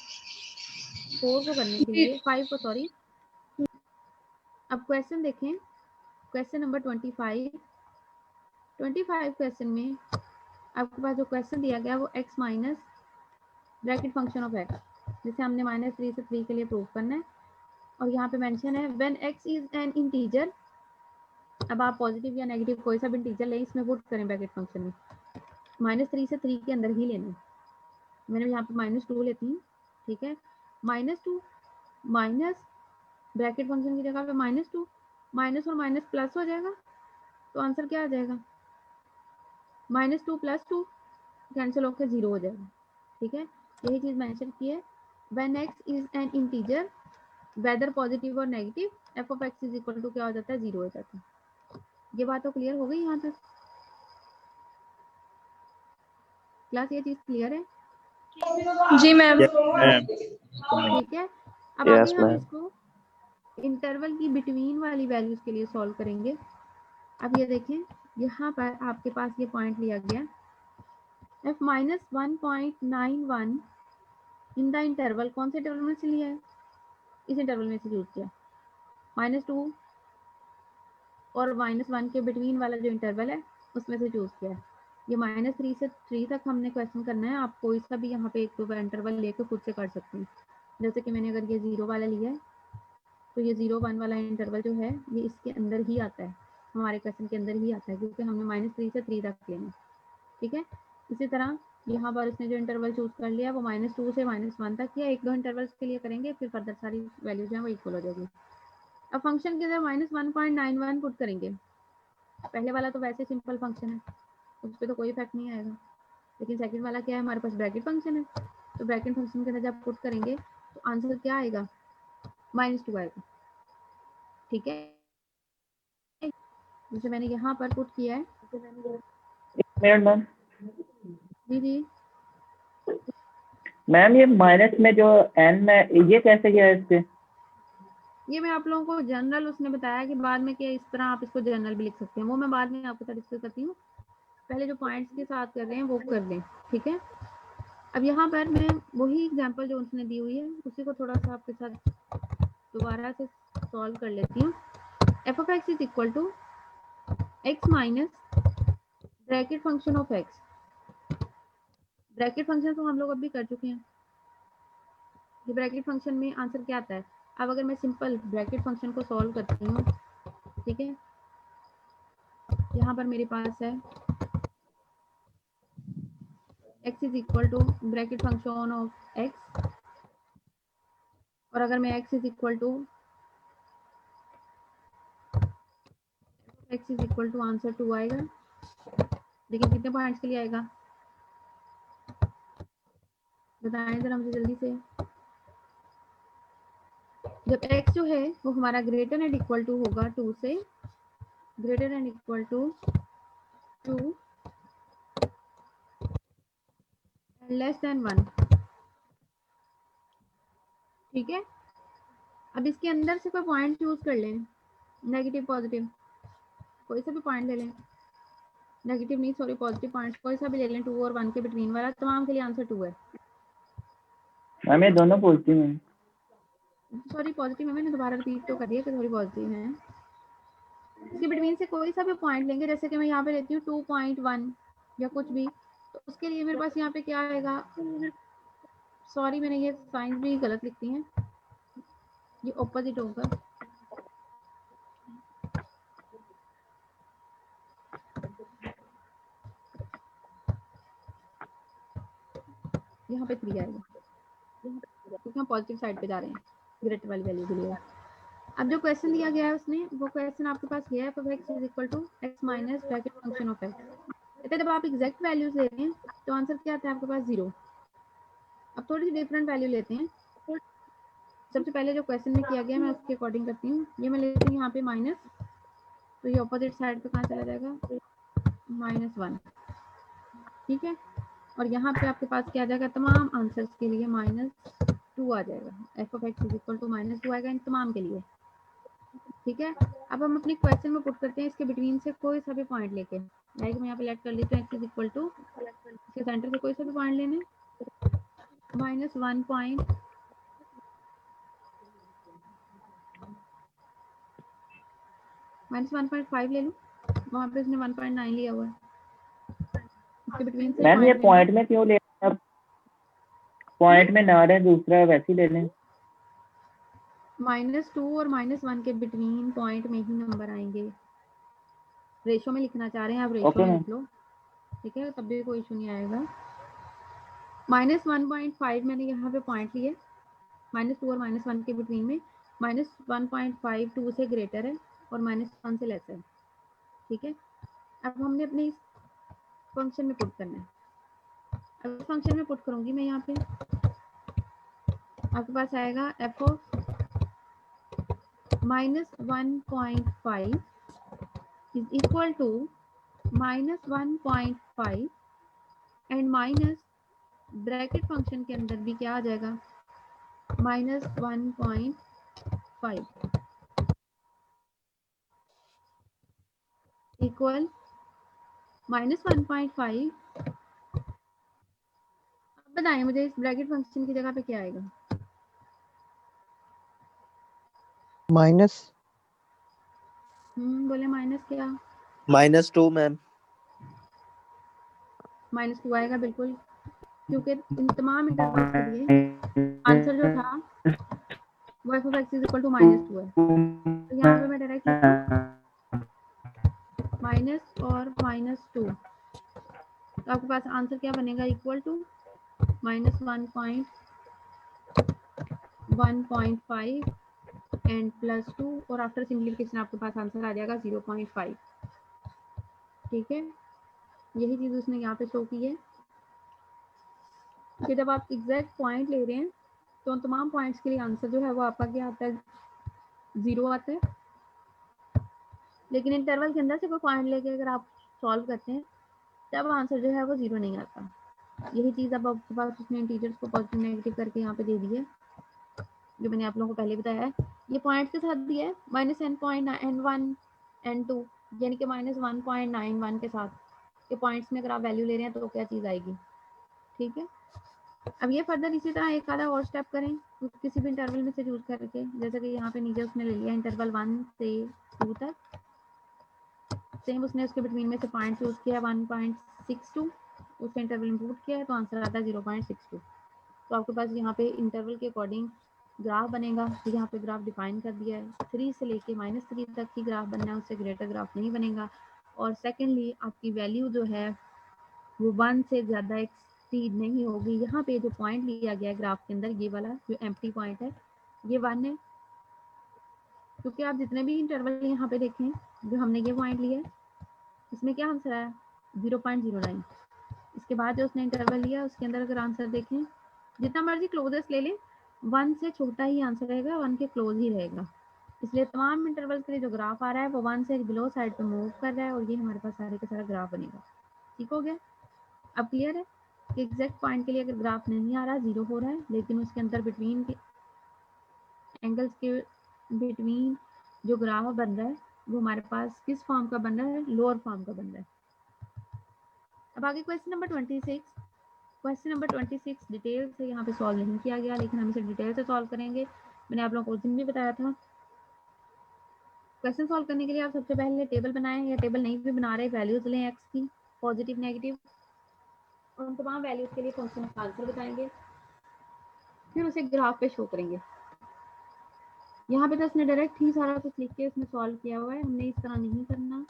को करने के लिए, 5 को, सॉरी। अब क्वेश्चन देखें, क्वेश्चन नंबर 25 क्वेश्चन में आपके पास जो क्वेश्चन दिया गया वो x minus bracket function of x, जिसे हमने -3 से 3 के लिए प्रूव करना है। और यहाँ पे मेंशन है when x is an integer. अब आप पॉजिटिव या नेगेटिव कोई सा भी इंटीजर लें, इसमें पुट करें ब्रैकेट फंक्शन में, -3 से 3 के अंदर ही लेना है। मैंने यहाँ पे -2 लेती हूँ, ठीक है। -2 माइनस ब्रैकेट फंक्शन की जगह पे -2, माइनस और माइनस प्लस हो जाएगा, तो आंसर क्या आ जाएगा? -2 + 2 कैंसिल होकर 0 हो जाएगा, ठीक है। यही चीज़ मेंशन की है। When x is an integer whether positive और negative, f of x is equal to क्या हो जाता है? 0 हो जाता है। ये बात तो क्लियर हो गई यहाँ तक? क्लास ये चीज़ क्लियर है? जी मैम। ठीक है। अब Yes, आगे हम ma'am. इसको इंटरवल की बिटवीन वाली वैल्यूज के लिए सॉल्व करेंगे। अब ये देखें, यहाँ पर आपके पास ये पॉइंट लिया गया f -1.91 इन द इंटरवल। कौन से इंटरवल में से लिया है? इस इंटरवल में से यूज किया। -2 और -1 के बिटवीन वाला जो इंटरवल है उसमें से चूज किया है। ये -3 से 3 तक हमने क्वेश्चन करना है। आप कोई सा भी यहाँ पे एक दो इंटरवल लेकर खुद से कर सकते हैं। जैसे कि मैंने अगर ये 0 वाला लिया है, तो ये 0-1 वाला इंटरवल जो है ये इसके अंदर ही आता है, हमारे क्वेश्चन के अंदर ही आता है, क्योंकि हमने -3 से 3 तक लेना है, ठीक है। इसी तरह यहाँ पर उसने जो इंटरवल चूज कर लिया वो -2 से -1 तक, या एक दो इंटरवल्स के लिए करेंगे, फिर फर्दर सारी वैल्यूज हैं वो इक्वल हो जाएगी। अब फंक्शन के अंदर -1.91 पुट करेंगे। पहले वाला तो वैसे सिंपल फंक्शन है, उस पर तो कोई इफेक्ट नहीं आएगा, लेकिन सेकंड वाला क्या है? हमारे पास ब्रैकेट फंक्शन है, तो ब्रैकेट फंक्शन के अंदर जब पुट करेंगे तो आंसर क्या आएगा? -2 आएगा, ठीक है। जैसे मैंने यहाँ पर पुट किया है। मैम जी जी मैम, ये माइनस में जो n में ये कैसे गया है इससे? ये मैं आप लोगों को जनरल उसने बताया कि बाद में कि इस तरह आप इसको जनरल भी लिख सकते हैं, वो मैं बाद में आपके साथ डिस्कस करती हूँ। पहले जो पॉइंट्स के साथ कर रहे हैं वो कर लें, ठीक है। अब यहाँ पर मैं वही एग्जांपल जो उसने दी हुई है उसी को थोड़ा सा आपके साथ दोबारा से सॉल्व कर लेती हूँ। F of x is equal to x minus bracket function of x. Bracket function तो हम लोग अभी कर चुके हैं। ये ब्रैकेट फंक्शन में आंसर क्या आता है? अब अगर मैं सिंपल ब्रैकेट फंक्शन को सॉल्व करती हूँ, ठीक है, यहाँ पर मेरे पास है x is equal to bracket function of x, और अगर मैं x is equal to x is equal to answer 2 आएगा, लेकिन कितने पॉइंट्स के लिए आएगा बताएं जरा मुझे जल्दी से। जब x जो है वो हमारा ग्रेटर एंड इक्वल टू होगा 2 से, greater and equal to 2 less than 1, ठीक है। अब इसके अंदर से कोई पॉइंट चूज कर लें, नेगेटिव पॉजिटिव कोई सा भी पॉइंट ले लें, नेगेटिव नहीं सॉरी पॉजिटिव पॉइंट कोई सा भी ले लें, 2 और 1 के बिटवीन वाला, तमाम के लिए आंसर 2 है। मैम ये दोनों पॉजिटिव हैं। सॉरी पॉजिटिव है, मैंने दोबारा रिपीट तो कर दिया कि सॉरी पॉजिटिव है। इसके बिटवीन से कोई सा भी पॉइंट लेंगे, जैसे कि मैं यहाँ पे लेती हूँ 2.1 या कुछ भी, तो उसके लिए मेरे पास यहाँ पे क्या आएगा, सॉरी मैंने ये साइंस भी गलत लिखती हैं, ये ऑपोजिट होगा। यहाँ पे 3 आएगा क्योंकि हम पॉजिटिव साइड पे जा रहे हैं ग्रेटर वाली वैल्यू के लिए। अब जो क्वेश्चन दिया गया है उसने, वो क्वेश्चन आपके पास ये है f of x is equal to x minus bracket function of x। कहते हैं जब आप एग्जैक्ट वैल्यूज ले रहे हैं तो आंसर क्या आता है आपके पास 0। अब थोड़ी सी डिफरेंट वैल्यू लेते हैं। सबसे पहले जो क्वेश्चन में किया गया मैं उसके अकॉर्डिंग करती हूँ। ये मैं लेती हूँ यहाँ पे माइनस, तो ये ऑपोजिट साइड पे कहाँ चला जाएगा, -1, ठीक है। और यहाँ पे आपके पास क्या आ जाएगा, तमाम आंसर्स के लिए -2 आ जाएगा। f of x is equal to -2 आएगा इन तमाम के लिए, ठीक है। अब हम अपने क्वेश्चन में पुट करते हैं इसके बिटवीन से कोई सा भी पॉइंट लेके, लाइक मैं यहाँ पे लेट कर लेती हूँ x इज इक्वल टू, इसके सेंटर से कोई सा भी पॉइंट लेने, -1 पॉइंट -1.5 ले लूँ, वहाँ पे इसने 1.9 लिया हुआ है। इसके बिटवीन से मैम ये पॉइंट पॉइंट में क्यों ले रहे हैं? पॉइंट में ना रहे दूसरा वैसे ही ले लें। -2 और -1 के बिटवीन पॉइंट में ही नंबर आएंगे। रेशो में लिखना चाह रहे हैं आप रेशो ओके में मैम। लिख लो, ठीक है, तब भी कोई इशू नहीं आएगा। -1.5 मैंने यहाँ पे पॉइंट लिए, -2 और -1 के बिटवीन में, -1.5 2 से ग्रेटर है और -1 से लेस है, ठीक है। अब हमने अपने फंक्शन में पुट करना है। अब फंक्शन में पुट करूंगी मैं, यहाँ पे आपके पास आएगा f of -1.5 is equal to -1.5 and minus bracket function के अंदर भी क्या आ जाएगा, -1.5 इक्वल -1.5। अब बताएं मुझे इस ब्रैकेट फंक्शन की जगह पे क्या आएगा, माइनस बोले माइनस क्या, -2 मैम। -2 आएगा बिल्कुल, क्योंकि इन तमाम इंटरवल्स के लिए आंसर जो था वो f of x is equal to -2 है। तो यहाँ पे मैं डायरेक्ट लिख दूँ माइनस और -2, तो आपके पास आंसर क्या बनेगा, इक्वल टू -1.5 एंड +2 और आफ्टर सिंप्लीफिकेशन आपके पास आंसर आ जाएगा 0.5, ठीक है। यही चीज़ उसने यहाँ पे शो की है कि जब आप एग्जैक्ट पॉइंट ले रहे हैं तो उन तमाम पॉइंट्स के लिए आंसर जो है वो आपका क्या आता है, 0 आता है। लेकिन इंटरवल के अंदर से कोई पॉइंट लेके अगर आप सॉल्व करते हैं तब आंसर जो है वो 0 नहीं आता। यही चीज़ अब आपके पास उसने इंटीजर्स को पॉजिटिव नेगेटिव करके यहाँ पे दे दी है, जो मैंने आप लोगों को पहले बताया है। ये पॉइंट के साथ दिया है -n.1 n2 यानी कि -1.91 के साथ, ये पॉइंट्स में अगर आप वैल्यू ले रहे हैं तो क्या चीज़ आएगी, ठीक है। अब ये फर्दर इसी तरह एक आधा और स्टेप करें किसी भी इंटरवल में से चूज करके, जैसे कि यहाँ पे नीचे उसने ले लिया इंटरवल 1 से 2 तक, सेम उसने उसके बिटवीन में से पॉइंट चूज किया 1.62, उस इंटरवल में पुट किया है तो आंसर आता है 0.62। तो आपके पास यहाँ पे इंटरवल के अकॉर्डिंग ग्राफ बनेगा, यहाँ पे ग्राफ डिफाइन कर दिया है, 3 से लेके -3 तक की ग्राफ बनना है, उससे ग्रेटर ग्राफ नहीं बनेगा। और सेकेंडली आपकी वैल्यू जो है वो 1 से ज़्यादा एक्सीड नहीं होगी। यहाँ पे जो पॉइंट लिया गया है ग्राफ के अंदर, ये वाला जो एम्प्टी पॉइंट है ये 1 है, क्योंकि आप जितने भी इंटरवल यहाँ पे देखें, जो हमने ये पॉइंट लिया है, इसमें क्या आंसर आया 0.09। इसके बाद जो उसने इंटरवल लिया उसके अंदर अगर आंसर देखें, जितना मर्जी क्लोजेस्ट ले लें, 1 से छोटा ही आंसर रहेगा, 1 के क्लोज ही रहेगा। इसलिए तमाम इंटरवल के लिए जो ग्राफ आ रहा है वो 1 से बिलो साइड पे मूव कर रहा है और ये हमारे पास सारे का सारा ग्राफ बनेगा। ठीक हो गया? अब क्लियर है कि एग्जैक्ट पॉइंट के लिए अगर ग्राफ नहीं आ रहा, 0 हो रहा है, लेकिन उसके अंदर बिटवीन के एंगल्स के बिटवीन जो ग्राफ बन रहा है वो हमारे पास किस फॉर्म का बन रहा है? लोअर फॉर्म का बन रहा है। अब आगे question number 26। Question number 26 detail से यहाँ पे सॉल्व नहीं किया गया, लेकिन हम इसे डिटेल से सॉल्व करेंगे। मैंने आप लोगों को उस दिन भी बताया था। क्वेश्चन सॉल्व करने के लिए आप सबसे पहले टेबल बनाएं, या टेबल नहीं भी बना रहे, वैल्यूज लें एक्स की, पॉजिटिव नेगेटिव, और उन तमाम वैल्यूज के लिए फंक्शन का आंसर बताएंगे, फिर उसे ग्राफ पे शो करेंगे। यहाँ पे तो इसने डायरेक्ट ही सारा कुछ लिख के उसमें सॉल्व किया हुआ है, हमने इस तरह नहीं करना।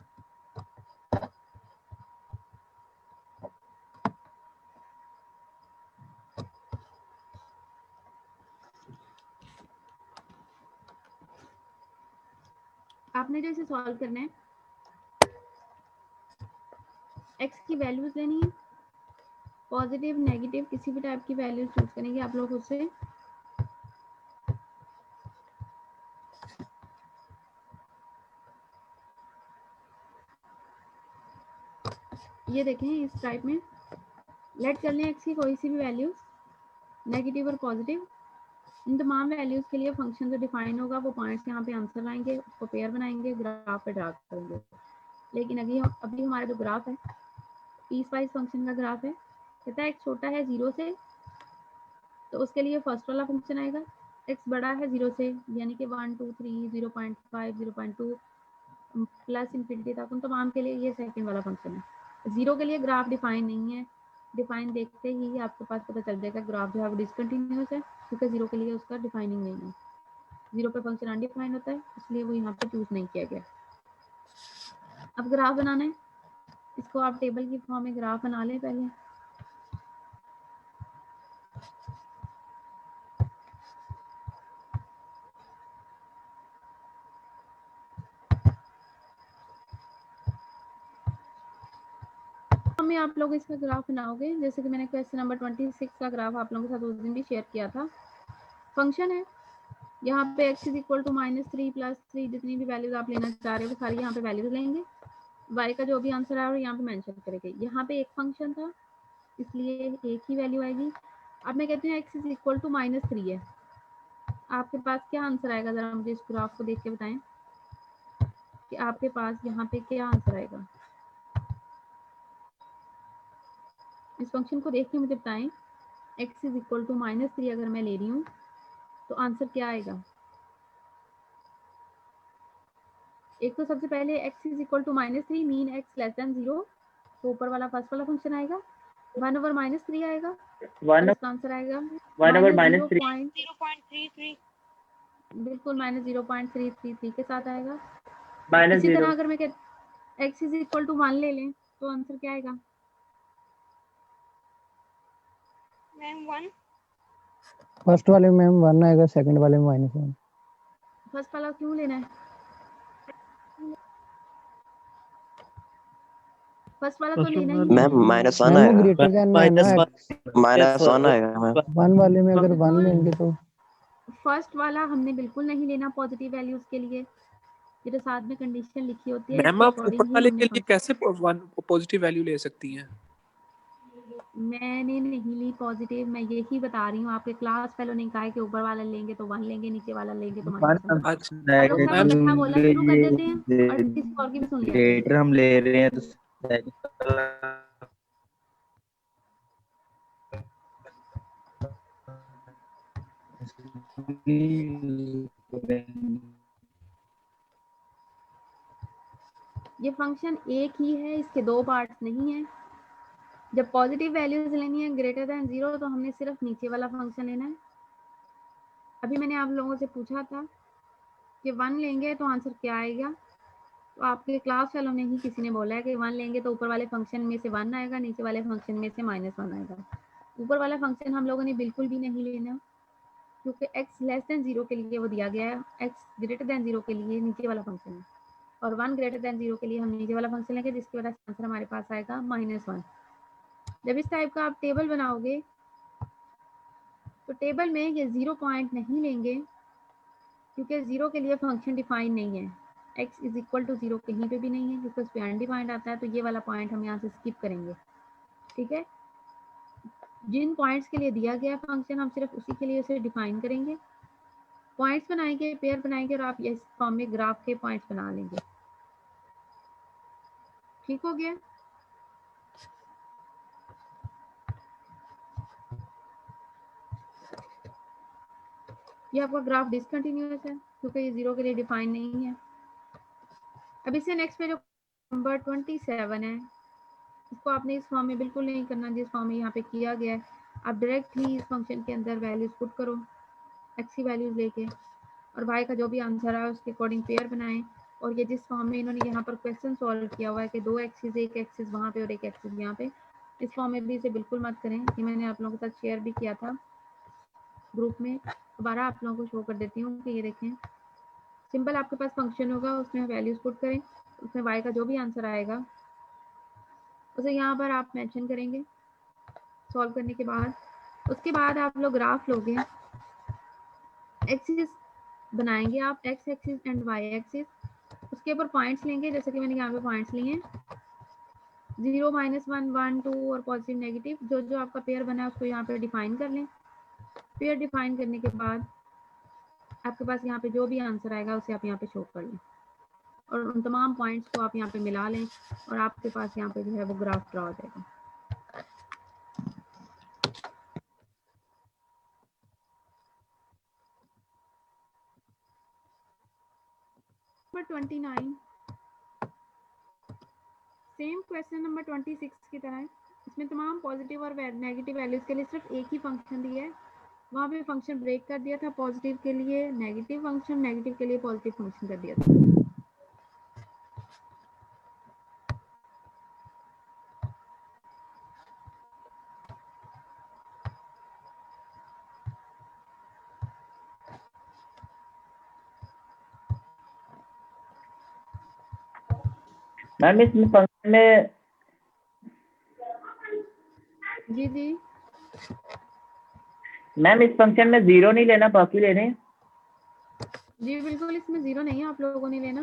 आपने जो इसे सॉल्व करना है, एक्स की वैल्यूज लेनी है, पॉजिटिव नेगेटिव किसी भी टाइप की वैल्यूज चूज करेंगे आप लोग उससे। ये देखें इस टाइप में लेट कर लें एक्स की कोई सी भी वैल्यूज, नेगेटिव और पॉजिटिव। इन तमाम वैल्यूज के लिए फंक्शन जो डिफाइन होगा वो पॉइंट्स यहाँ पे आंसर लाएंगे, उसको पेयर बनाएंगे, ग्राफ पे ड्रा करेंगे। लेकिन अभी हमारा जो ग्राफ है, पीस वाइज फंक्शन का ग्राफ है, कहता है एक्स छोटा है 0 से, तो उसके लिए फर्स्ट वाला फंक्शन आएगा। एक्स बड़ा है 0 से, यानी कि 1 2 3 0.5 0.2 प्लस इंफिनिटी तक, उन तमाम के लिए ये सेकंड वाला फंक्शन है। 0 के लिए ग्राफ डिफाइन नहीं है, डिफाइन देखते ही आपके पास पता चल जाएगा ग्राफ जो है वो डिसकंटिन्यूअस है, क्योंकि 0 के लिए उसका डिफाइनिंग नहीं है। 0 पे फंक्शन अनडिफाइंड होता है, इसलिए वो यहाँ पे चूज नहीं किया गया। अब ग्राफ बनाना है, इसको आप टेबल की फॉर्म में ग्राफ बना लें पहले। में आप लोग इसका ग्राफ बनाओगे, जैसे कि मैंने क्वेश्चन नंबर 26 का ग्राफ आप लोगों के साथ उस दिन भी शेयर किया था। फंक्शन है यहाँ पे x इज इक्वल टू -3 +3, जितनी भी वैल्यूज आप लेना चाह रहे हो वो सारी यहाँ पे वैल्यूज लेंगे। y का जो भी आंसर आया यहाँ पे मेंशन करेंगे। यहाँ पे एक फंक्शन था इसलिए एक ही वैल्यू आएगी। अब मैं कहती हूँ x इज इक्वल टू -3 है, आपके पास क्या आंसर आएगा? जरा मुझे इस ग्राफ को देख के बताएं कि आपके पास यहाँ पे क्या आंसर आएगा। इस फंक्शन को देख के मुझे बताएं, x इज इक्वल टू -3 अगर मैं ले रही हूँ तो आंसर क्या आएगा? एक तो सबसे पहले x is equal to -3 mean x less than 0, तो ऊपर वाला फर्स्ट वाला फंक्शन आएगा, 1/-3 आएगा, और इसका आंसर आएगा 0.33 बिल्कुल -0.333 के साथ आएगा। इसी -0 तरह अगर मैं x इज इक्वल टू 1 ले लें तो आंसर क्या आएगा? मैम 1 फर्स्ट वाले में 1 आएगा, सेकंड वाले में -1। फर्स्ट वाला क्यों लेना है? फर्स्ट वाला तो लेना ही मैम है। -1 मैम वो आएगा। ग्रेटर देन में है ना, -1 आएगा मैम। 1 वाले में अगर 1 लेंगे तो फर्स्ट वाला हमने बिल्कुल नहीं लेना पॉजिटिव वैल्यूज के लिए, ये तो साथ में कंडीशन लिखी होती है, मैम इसके आप ऊपर अकॉर्डिंग ही वाले हमने के लिए कैसे पॉजिटिव वैल्यू ले सकती हैं? मैंने नहीं ली पॉजिटिव, मैं यही बता रही हूँ। आपके क्लास फेलो ने कहा है कि ऊपर वाला लेंगे तो 1 लेंगे, नीचे वाला लेंगे तो -1। अच्छा अब लोग सब मैम इकट्ठा बोलना शुरू कर देते हैं और किसी और की भी सुन लेते हैं। हम ले रहे हैं ये फंक्शन एक ही है, इसके दो पार्ट्स नहीं है। जब पॉजिटिव वैल्यूज लेनी है ग्रेटर देन 0 तो हमने सिर्फ नीचे वाला फंक्शन लेना है। अभी मैंने आप लोगों से पूछा था कि 1 लेंगे तो आंसर क्या आएगा, तो आपके क्लास वालों ने ही किसी ने बोला है कि 1 लेंगे तो ऊपर वाले फंक्शन में से 1 आएगा, नीचे वाले फंक्शन में से -1 आएगा। ऊपर वाला फंक्शन हम लोगों ने बिल्कुल भी नहीं लेना, क्योंकि x लेस देन 0 के लिए वो दिया गया है, x ग्रेटर देन 0 के लिए नीचे वाला फंक्शन है, और 1 ग्रेटर देन 0 के लिए हम नीचे वाला फंक्शन लेंगे, जिसकी वजह से आंसर हमारे पास आएगा -1। जब इस टाइप का आप टेबल बनाओगे तो टेबल में ये 0 पॉइंट नहीं लेंगे, क्योंकि 0 के लिए फंक्शन डिफाइन नहीं है, x इज इक्वल टू 0 कहीं पे भी नहीं है, क्योंकि उस पर अनडिफाइंड आता है, तो ये वाला पॉइंट हम यहाँ से स्किप करेंगे। ठीक है, जिन पॉइंट्स के लिए दिया गया फंक्शन हम सिर्फ उसी के लिए उसे डिफाइन करेंगे, पॉइंट्स बनाएंगे, पेयर बनाएंगे, और आप इस फॉर्म में ग्राफ के पॉइंट्स बना लेंगे। ठीक हो गया। ये आपका ग्राफ डिसकंटिन्यूअस है क्योंकि ये 0 के लिए डिफाइन नहीं है। अब इससे नेक्स्ट पे जो नंबर 27 है, इसको आपने इस फॉर्म में बिल्कुल नहीं करना जिस फॉर्म में यहाँ पे किया गया है। आप डायरेक्टली इस फंक्शन के अंदर वैल्यूज पुट करो, x की वैल्यूज लेके, और y का जो भी आंसर है उसके अकॉर्डिंग पेयर बनाएं। और ये जिस फॉर्म में इन्होंने यहाँ पर क्वेश्चन सॉल्व किया हुआ है कि 2 एक्सिस, एक एक्सिस वहाँ पे और एक एक्सिस यहाँ पे, इस फॉर्म में भी इसे बिल्कुल मत करें। ये मैंने आप लोगों के साथ शेयर भी किया था ग्रुप में, दोबारा आप लोगों को शो कर देती हूँ कि ये देखें, सिंपल आपके पास फंक्शन होगा, उसमें वैल्यूज पुट करें, उसमें y का जो भी आंसर आएगा उसे यहाँ पर आप मेंशन करेंगे सॉल्व करने के बाद। उसके बाद आप लोग ग्राफ लोगे, एक्सिस बनाएंगे आप, x axis and y axis, उसके ऊपर पॉइंट्स लेंगे, जैसे कि मैंने यहाँ पे पॉइंट्स लिए हैं 0, -1, 1, 2 और पॉजिटिव नेगेटिव। जो जो आपका पेयर बना है उसको यहाँ पे डिफाइन कर लें। पेयर डिफाइन करने के बाद आपके पास यहाँ पे जो भी आंसर आएगा उसे आप यहाँ पे शो कर लें, और उन तमाम पॉइंट्स को आप यहाँ पे मिला लें, और आपके पास यहाँ पे जो है वो ग्राफ ड्रा हो जाएगा। नंबर 29, सेम क्वेश्चन नंबर 26 की तरह है, इसमें तमाम पॉजिटिव और नेगेटिव वैल्यूज के लिए सिर्फ एक ही फंक्शन दिया है। वहाँ पे फंक्शन ब्रेक कर दिया था, पॉजिटिव के लिए नेगेटिव फंक्शन, नेगेटिव के लिए पॉजिटिव फंक्शन कर दिया था। मैम इसमें फंक्शन में जी जी, मैम इस फंक्शन में 0 नहीं लेना, बाकी लेने हैं। जी बिल्कुल, इसमें 0 नहीं है, आप लोगों ने लेना,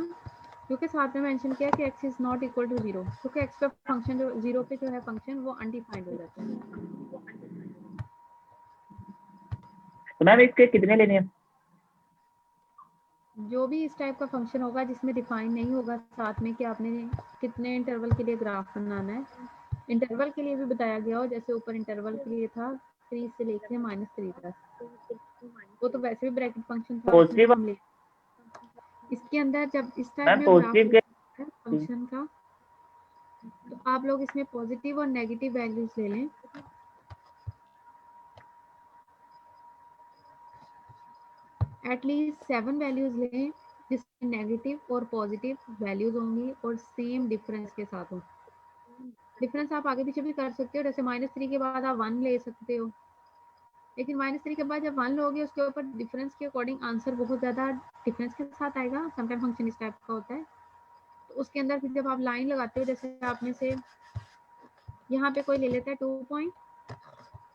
क्योंकि साथ में मेंशन किया कि x is not equal to 0, क्योंकि x का फंक्शन जो 0 पे जो है फंक्शन वो अनडिफाइंड हो जाता है। तो मैम इसके कितने लेने हैं? जो भी इस टाइप का फंक्शन होगा जिसमें डिफाइन नहीं होगा साथ में कि आपने कितने इंटरवल के लिए ग्राफ बनाना है, इंटरवल के लिए भी बताया गया हो, जैसे ऊपर इंटरवल के लिए था 3 से लेके -3 तक, वो तो वैसे भी ब्रैकेट फंक्शन था, उसमें पॉजिटिव तो हम ले, इसके अंदर जब इस टाइप मैम, में पॉजिटिव के ग्राफ फंक्शन का, तो आप लोग इसमें पॉजिटिव और नेगेटिव वैल्यूज ले लें। एटलीस्ट 7 वैल्यूज लें जिसमें नेगेटिव और पॉजिटिव वैल्यूज होंगी और सेम डिफरेंस के साथ हो। डिफरेंस आप आगे पीछे भी कर सकते हो, जैसे -3 के बाद आप 1 ले सकते हो, लेकिन -3 के बाद जब 1 लोगे उसके ऊपर डिफरेंस के अकॉर्डिंग आंसर बहुत ज़्यादा डिफरेंस के साथ आएगा। समटाइम फंक्शन इस टाइप का होता है, तो उसके अंदर फिर जब आप लाइन लगाते हो, जैसे आप में से यहाँ पे कोई ले लेता है 2 पॉइंट,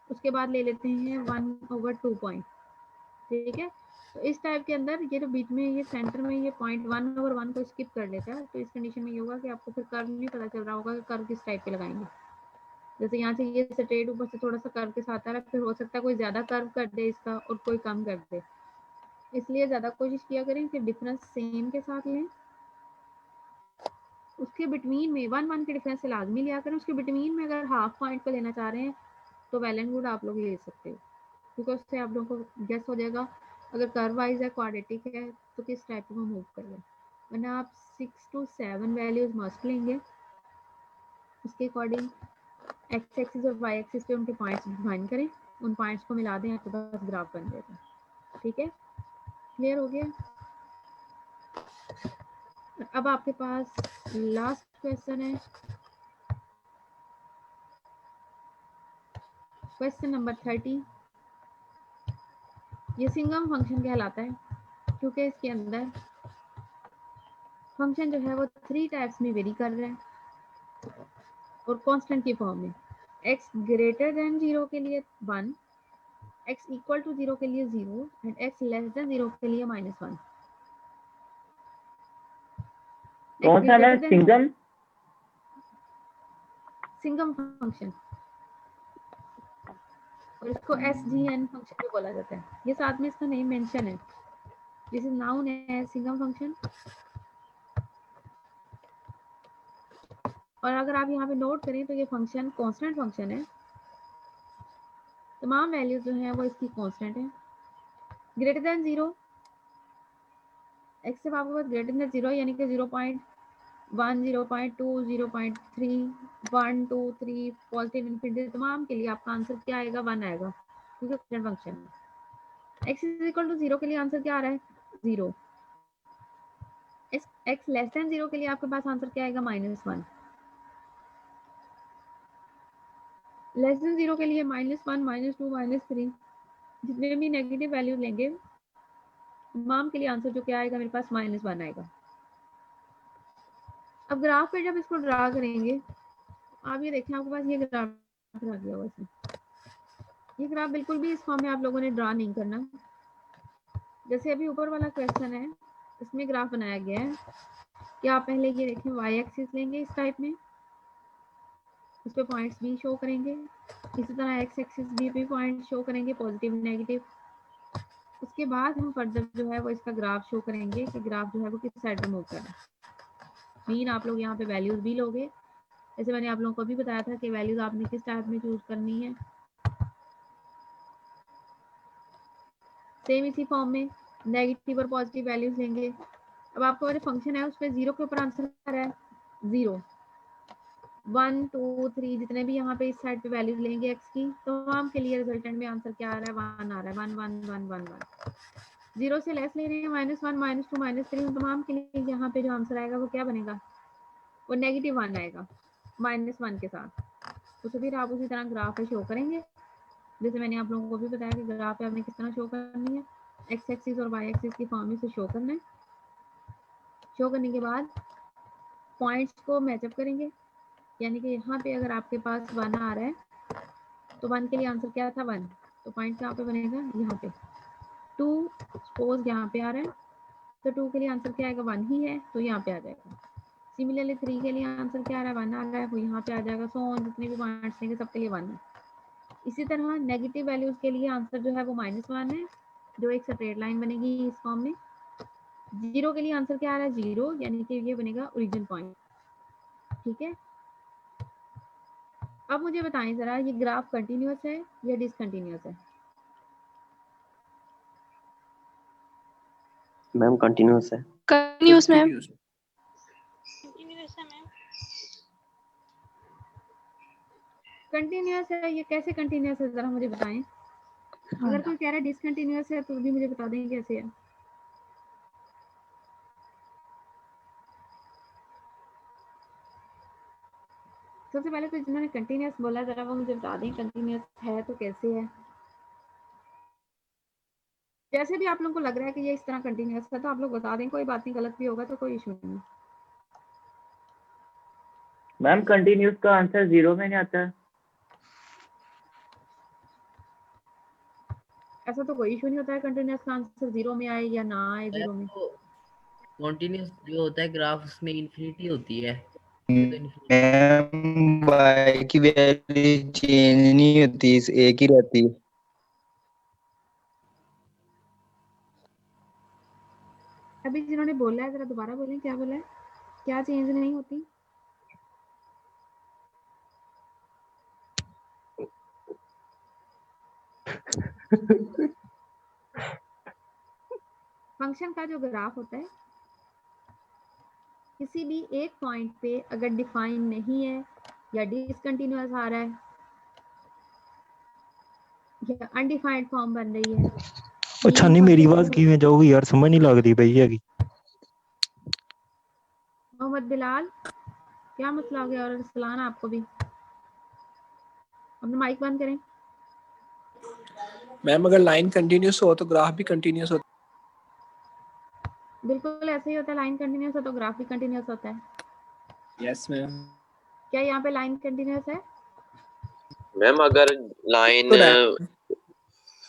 उसके बाद ले लेते हैं 1/2 पॉइंट, ठीक है। तो इस टाइप के अंदर ये जो बीच में ये सेंटर में ये पॉइंट 1/1 को स्किप कर लेता है, तो इस कंडीशन में ये होगा कि आपको फिर कर्व नहीं पता चल रहा होगा कि कर्व किस टाइप पे लगाएंगे। जैसे यहाँ से ये स्ट्रेट ऊपर से थोड़ा सा कर्व के साथ आ रहा है, फिर हो सकता है कोई ज़्यादा कर्व कर दे इसका और कोई कम कर दे, इसलिए ज़्यादा कोशिश किया करें कि डिफरेंस सेम के साथ लें। उसके बिटवीन में 1 के डिफरेंस से लाजमी लिया करें, उसके बिटवीन में अगर हाफ पॉइंट को लेना चाह रहे हैं तो वेल एंड गुड, आप लोग ले सकते हो, क्योंकि उससे आप लोगों को गेस हो जाएगा अगर कर्व वाइज है, क्वाड्रेटिक है, तो किस टाइप को मूव करें। वरना आप 6 to 7 वैल्यूज मस्ट लेंगे, उसके अकॉर्डिंग एक्स एक्सिस और वाई एक्सिस पे उनके पॉइंट्स डिफाइन करें, उन पॉइंट्स को मिला दें, आपके पास ग्राफ बन जाएगा। ठीक है, क्लियर हो गया। अब आपके पास लास्ट क्वेश्चन है, क्वेश्चन नंबर 30। ये सिंगम फंक्शन कहलाता है क्योंकि इसके अंदर फंक्शन जो है वो 3 टाइप्स में वेरी कर रहा है और कांस्टेंट की फॉर्म में। x ग्रेटर देन 0 के लिए 1, x इक्वल टू 0 के लिए 0 एंड x लेस देन 0 के लिए -1। कौन सा मैम? सिंगम सिंगम फंक्शन, और इसको SGN फंक्शन भी बोला जाता है। ये साथ में इसका नेम मेंशन है, this is known as signum function. और अगर आप यहाँ पे नोट करें तो ये फंक्शन कांस्टेंट फंक्शन है, तमाम वैल्यूज जो हैं वो इसकी कांस्टेंट है। ग्रेटर देन 0, x से आपके पास ग्रेटर देन 0 यानी कि 0.1, 0.2, 0.3, 1, 2, 3 पॉजिटिव इन्फिनिटी तमाम के लिए आपका आंसर क्या आएगा? 1 आएगा, क्योंकि कांस्टेंट फंक्शन है। x इज इक्वल टू 0 के लिए आंसर क्या आ रहा है? 0। x लेस देन 0 के लिए आपके पास आंसर क्या आएगा? -1। लेस देन 0 के लिए -1, -2, -3 जितने भी नेगेटिव वैल्यू लेंगे तमाम के लिए आंसर जो क्या आएगा मेरे पास? -1 आएगा। अब ग्राफ पे जब इसको ड्रा करेंगे, आप ये देखें आपके पास ये ग्राफ ड्रा किया हुआ है। ये ग्राफ बिल्कुल भी इस फॉर्म में आप लोगों ने ड्रा नहीं करना। जैसे अभी ऊपर वाला क्वेश्चन है, इसमें ग्राफ बनाया गया है कि आप पहले ये देखें y एक्सिस लेंगे इस टाइप में, उस पे पॉइंट्स भी शो करेंगे, इसी तरह x एक्सिस भी पॉइंट शो करेंगे पॉजिटिव नेगेटिव। उसके बाद हम फर्दर जो है वो इसका ग्राफ शो करेंगे कि ग्राफ जो है वो किस साइड में मूव कर रहा है। मीन आप लोग यहाँ पे वैल्यूज भी लोगे, जैसे मैंने आप लोगों को भी बताया था कि वैल्यूज आपने किस टाइप में चूज करनी है। सेम इसी फॉर्म में नेगेटिव और पॉजिटिव वैल्यूज लेंगे। अब आपका जो फंक्शन है उस पर 0 के ऊपर आंसर आ रहा है 0, 1, 2, 3 जितने भी यहाँ पे इस साइड पे वैल्यूज लेंगे x की, तमाम के लिए रिजल्टेंट में आंसर क्या आ रहा है? 1 आ रहा है। 1, 1, 1, 1, 1। 0 से लेस ले रहे हैं -1, -2, -3, तमाम के लिए यहाँ पे जो आंसर आएगा वो क्या बनेगा? वो -1 आएगा -1 के साथ। तो फिर आप उसी तरह ग्राफ पे शो करेंगे, जैसे मैंने आप लोगों को भी बताया कि ग्राफ पे आपने किस तरह शो करनी है। x एक्सिस और y एक्सिस की फॉर्म में से शो करना है। शो करने के बाद पॉइंट्स को मैचअप करेंगे, यानी कि यहाँ पे अगर आपके पास 1 आ रहा है तो 1 के लिए आंसर क्या था? 1, तो पॉइंट कहाँ पे बनेगा? यहाँ पे। 2 सपोज यहाँ पे आ रहा है तो 2 के लिए आंसर क्या आएगा? 1 ही है, तो यहाँ पे आ जाएगा। सिमिलरली 3 के लिए आंसर क्या आ रहा है? 1 आ रहा है, वो यहाँ पे आ जाएगा। सो ऑन जितने भी पॉइंट्स लेंगे सबके लिए 1 है। इसी तरह नेगेटिव वैल्यूज के लिए आंसर जो है वो -1 है, जो एक स्ट्रेट लाइन बनेगी इस फॉर्म में। 0 के लिए आंसर क्या आ रहा है? 0, यानी कि ये बनेगा ओरिजिन पॉइंट। ठीक है, अब मुझे बताएं जरा, ये ग्राफ कंटिन्यूअस है या डिसकंटिन्यूअस है? मैम कंटिन्यूअस है। Continuous ma'am. कंटिन्यूअस है मैम। कंटिन्यूअस है, ये कैसे कंटिन्यूअस है जरा मुझे बताएं। अगर कोई कह रहा है डिसकंटिन्यूअस है तो भी मुझे बता दें कैसे है। सबसे पहले तो जिन्होंने कंटिन्यूअस बोला जरा वो मुझे बता दें कंटिन्यूअस है तो कैसे है। जैसे भी आप लोगों को लग रहा है कि ये इस तरह कंटिन्यूअस है तो आप लोग बता दें, कोई बात नहीं, गलत भी होगा तो कोई इशू नहीं। मैम कंटिन्यूस का आंसर 0 में नहीं आता है। ऐसा तो कोई इशू नहीं होता है कंटिन्यूअस का आंसर 0 में आए या ना आए 0 में। कॉन्टिन्यूस जो होता है ग्राफ उसमें इन्फिनिटी होती है, ये तो infinity- मैम y की वैल्यू चेंज नहीं होती, एक ही रहती है। अभी जिन्होंने बोला है जरा दोबारा बोलें, क्या बोला है? क्या चेंज नहीं होती? फंक्शन का जो ग्राफ होता है किसी भी एक पॉइंट पे अगर डिफाइन नहीं है या डिसकंटिन्यूअस आ रहा है या अनडिफाइंड फॉर्म बन रही है। अच्छा नहीं, मेरी आवाज किवें जाऊगी यार, समझ नहीं लगती पई हैगी। मोहम्मद बिलाल, क्या मसला हो गया? और सलान आपको भी, अपना माइक बंद करें। मैम अगर लाइन कंटिन्यूस हो तो ग्राफ भी कंटिन्यूस होता बिल्कुल ऐसे ही होता है, लाइन कंटिन्यूस हो तो ग्राफ भी कंटिन्यूस होता है। है। Yes ma'am. क्या यहाँ पे लाइन कंटिन्यूस है? मैम अगर लाइन तो रैप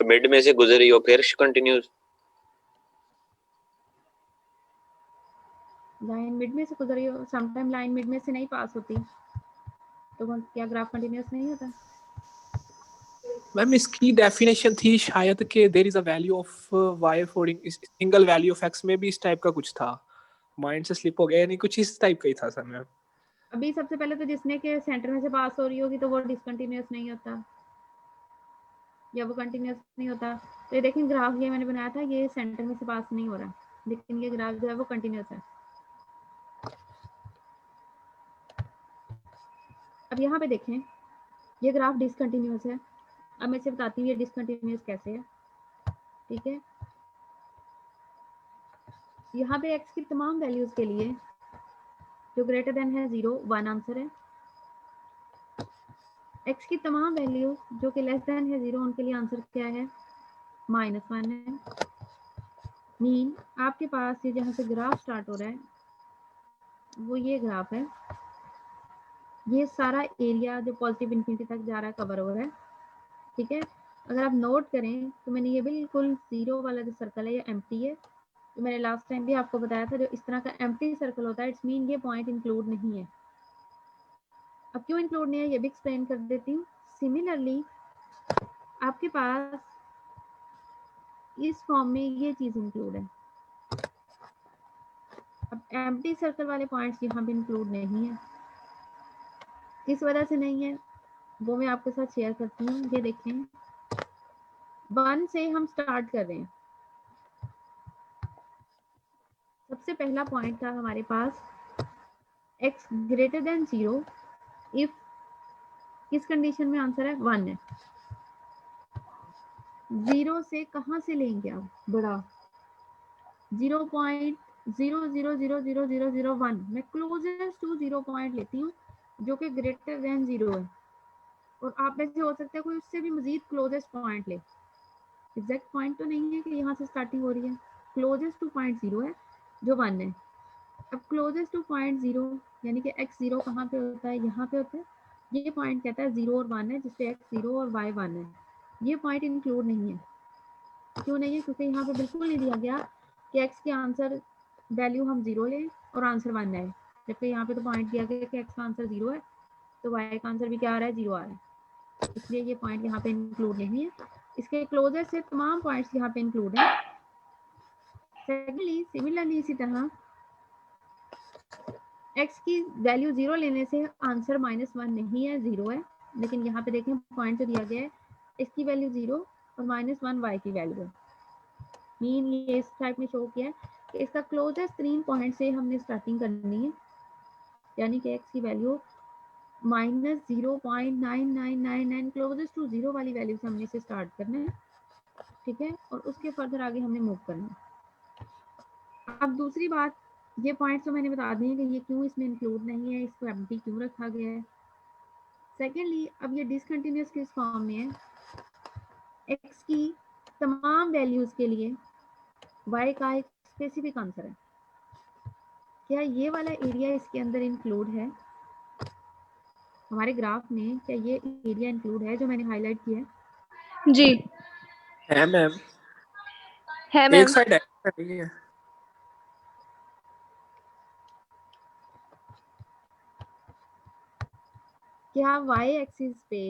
मिड में से गुजरी हो फिर कंटिन्यूस। लाइन मिड में से गुजरी हो, समटाइम लाइन मिड में से नहीं पास होती, तो क्या ग्राफ कंटिन्यूस नहीं होता? मैम इसकी डेफिनेशन थी शायद कि there is a value of y affording single value of x में भी इस टाइप का कुछ था, माइंड से स्लिप हो गया, नहीं कुछ इस टाइप का ही था सर मैम। अभी सबसे पहले तो जिसने के सेंटर में से पास हो रही होगी तो वो डिसकंटिन्यूअस नहीं होता या वो कंटिन्यूअस नहीं होता। तो ये देखें ग्राफ ये मैंने बनाया था, ये सेंटर में से पास नहीं हो रहा, लेकिन ये ग्राफ जो है वो कंटिन्यूअस है। अब यहाँ पे देखें ये ग्राफ डिसकंटिन्यूअस है। अब मैं इसे बताती हूँ ये डिसकंटिन्यूअस कैसे है। ठीक है, यहाँ पे x की तमाम वैल्यूज के लिए जो ग्रेटर देन है 0 1 आंसर है। x की तमाम वैल्यू जो कि लेस देन है 0 उनके लिए आंसर क्या है? -1 है। मीन आपके पास ये जहाँ से ग्राफ स्टार्ट हो रहा है वो ये ग्राफ है, ये सारा एरिया जो पॉजिटिव इन्फिनिटी तक जा रहा है कवर हो रहा है। ठीक है, अगर आप नोट करें तो मैंने ये बिल्कुल 0 वाला जो सर्कल है ये एम्प्टी है। तो मैंने लास्ट टाइम भी आपको बताया था जो इस तरह का एम्प्टी सर्कल होता है इट्स मीन ये पॉइंट इंक्लूड नहीं है। अब क्यों इंक्लूड नहीं है ये भी एक्सप्लेन कर देती हूँ। सिमिलरली आपके पास इस फॉर्म में ये चीज इंक्लूड है। अब एम्प्टी सर्कल वाले पॉइंट्स यहाँ पे इंक्लूड नहीं है। किस वजह से नहीं है वो मैं आपके साथ शेयर करती हूँ। ये देखें 1 से हम स्टार्ट कर रहे हैं। सबसे पहला पॉइंट था हमारे पास x ग्रेटर देन 0 इफ किस कंडीशन में आंसर है 1 है। 0 से कहाँ से लेंगे आप बड़ा 0.00000001 मैं क्लोजेस्ट टू 0 पॉइंट लेती हूँ जो कि ग्रेटर देन 0 है। और आप में से हो सकता है कोई उससे भी मजीद क्लोजेस्ट पॉइंट ले। एग्जैक्ट पॉइंट तो नहीं है कि यहाँ से स्टार्टिंग हो रही है, क्लोजेस्ट टू पॉइंट 0 है जो 1 है। अब क्लोजेस्ट टू पॉइंट 0 यानी कि x 0 कहाँ पे होता है? यहाँ पे होता है। ये पॉइंट कहता है 0 और 1 है जिसपे x 0 और y 1 है। ये पॉइंट इंक्लूड नहीं है। क्यों नहीं है? क्योंकि यहाँ पे बिल्कुल नहीं दिया गया कि x के आंसर वैल्यू हम 0 लें और आंसर 1 आए, जबकि यहाँ पे तो पॉइंट दिया गया कि x का आंसर 0 है तो y का आंसर भी क्या आ रहा है 0 आ रहा है, इसलिए ये पॉइंट यहाँ पे इंक्लूड नहीं है। इसके क्लोजेस्ट से तमाम पॉइंट्स यहाँ पे इंक्लूड है। सेकेंडली सिमिलरली इसी तरह x की वैल्यू 0 लेने से आंसर -1 नहीं है 0 है, लेकिन यहाँ पे देखें पॉइंट जो दिया गया है x की वैल्यू 0 और -1 y की वैल्यू है। मीन ये इस टाइप में शो किया है कि इसका क्लोजेस्ट 3 पॉइंट से हमने स्टार्टिंग करनी है, यानी कि x की वैल्यू -0.9999 क्लोजेस्ट टू 0 वाली वैल्यू से हमने इसे स्टार्ट करना है। ठीक है, और उसके फर्दर आगे हमने मूव करना है। अब दूसरी बात, ये पॉइंट्स तो मैंने बता दिए कि ये क्यों इसमें इंक्लूड नहीं है, इसको एम्प्टी क्यों रखा गया है। सेकेंडली अब ये डिसकंटिन्यूअस किस फॉर्म में है? x की तमाम वैल्यूज के लिए y का एक स्पेसिफिक आंसर है। क्या ये वाला एरिया इसके अंदर इंक्लूड है? हमारे ग्राफ में क्या ये एरिया इंक्लूड है जो मैंने हाईलाइट किया है? जी है मैम, है एक मैम। साइड नहीं है। क्या y एक्सिस पे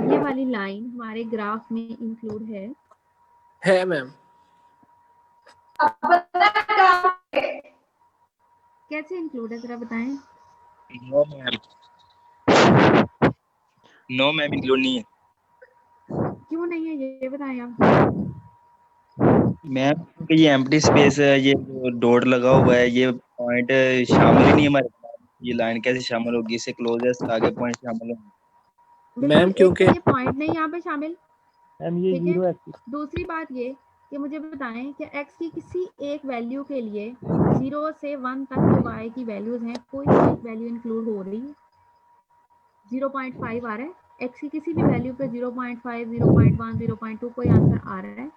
ये वाली लाइन हमारे ग्राफ में इंक्लूड है मैम। कैसे इंक्लूड है जरा बताएं। No ma'am, no ma'am include नहीं है क्यों नहीं है ये बताएं आप। मैम, क्योंकि ये एम्प्टी स्पेस है, ये जो डॉट लगा हुआ है ये पॉइंट शामिल ही नहीं है हमारे पास। ये लाइन कैसे शामिल होगी? इससे क्लोजेस्ट आगे पॉइंट शामिल होंगे। बिल्कुल मैम एक क्योंकि तो ये पॉइंट नहीं यहाँ पे शामिल। मैम ये ठीक है, 0 एक्सिस दूसरी बात ये कि मुझे बताएं कि x की किसी एक वैल्यू के लिए 0 से 1 तक जो y की वैल्यूज हैं कोई एक वैल्यू इंक्लूड हो रही है? 0.5 आ रहा है, x की किसी भी वैल्यू पे 0.5, 0.1, 0.2 कोई आंसर आ रहा है?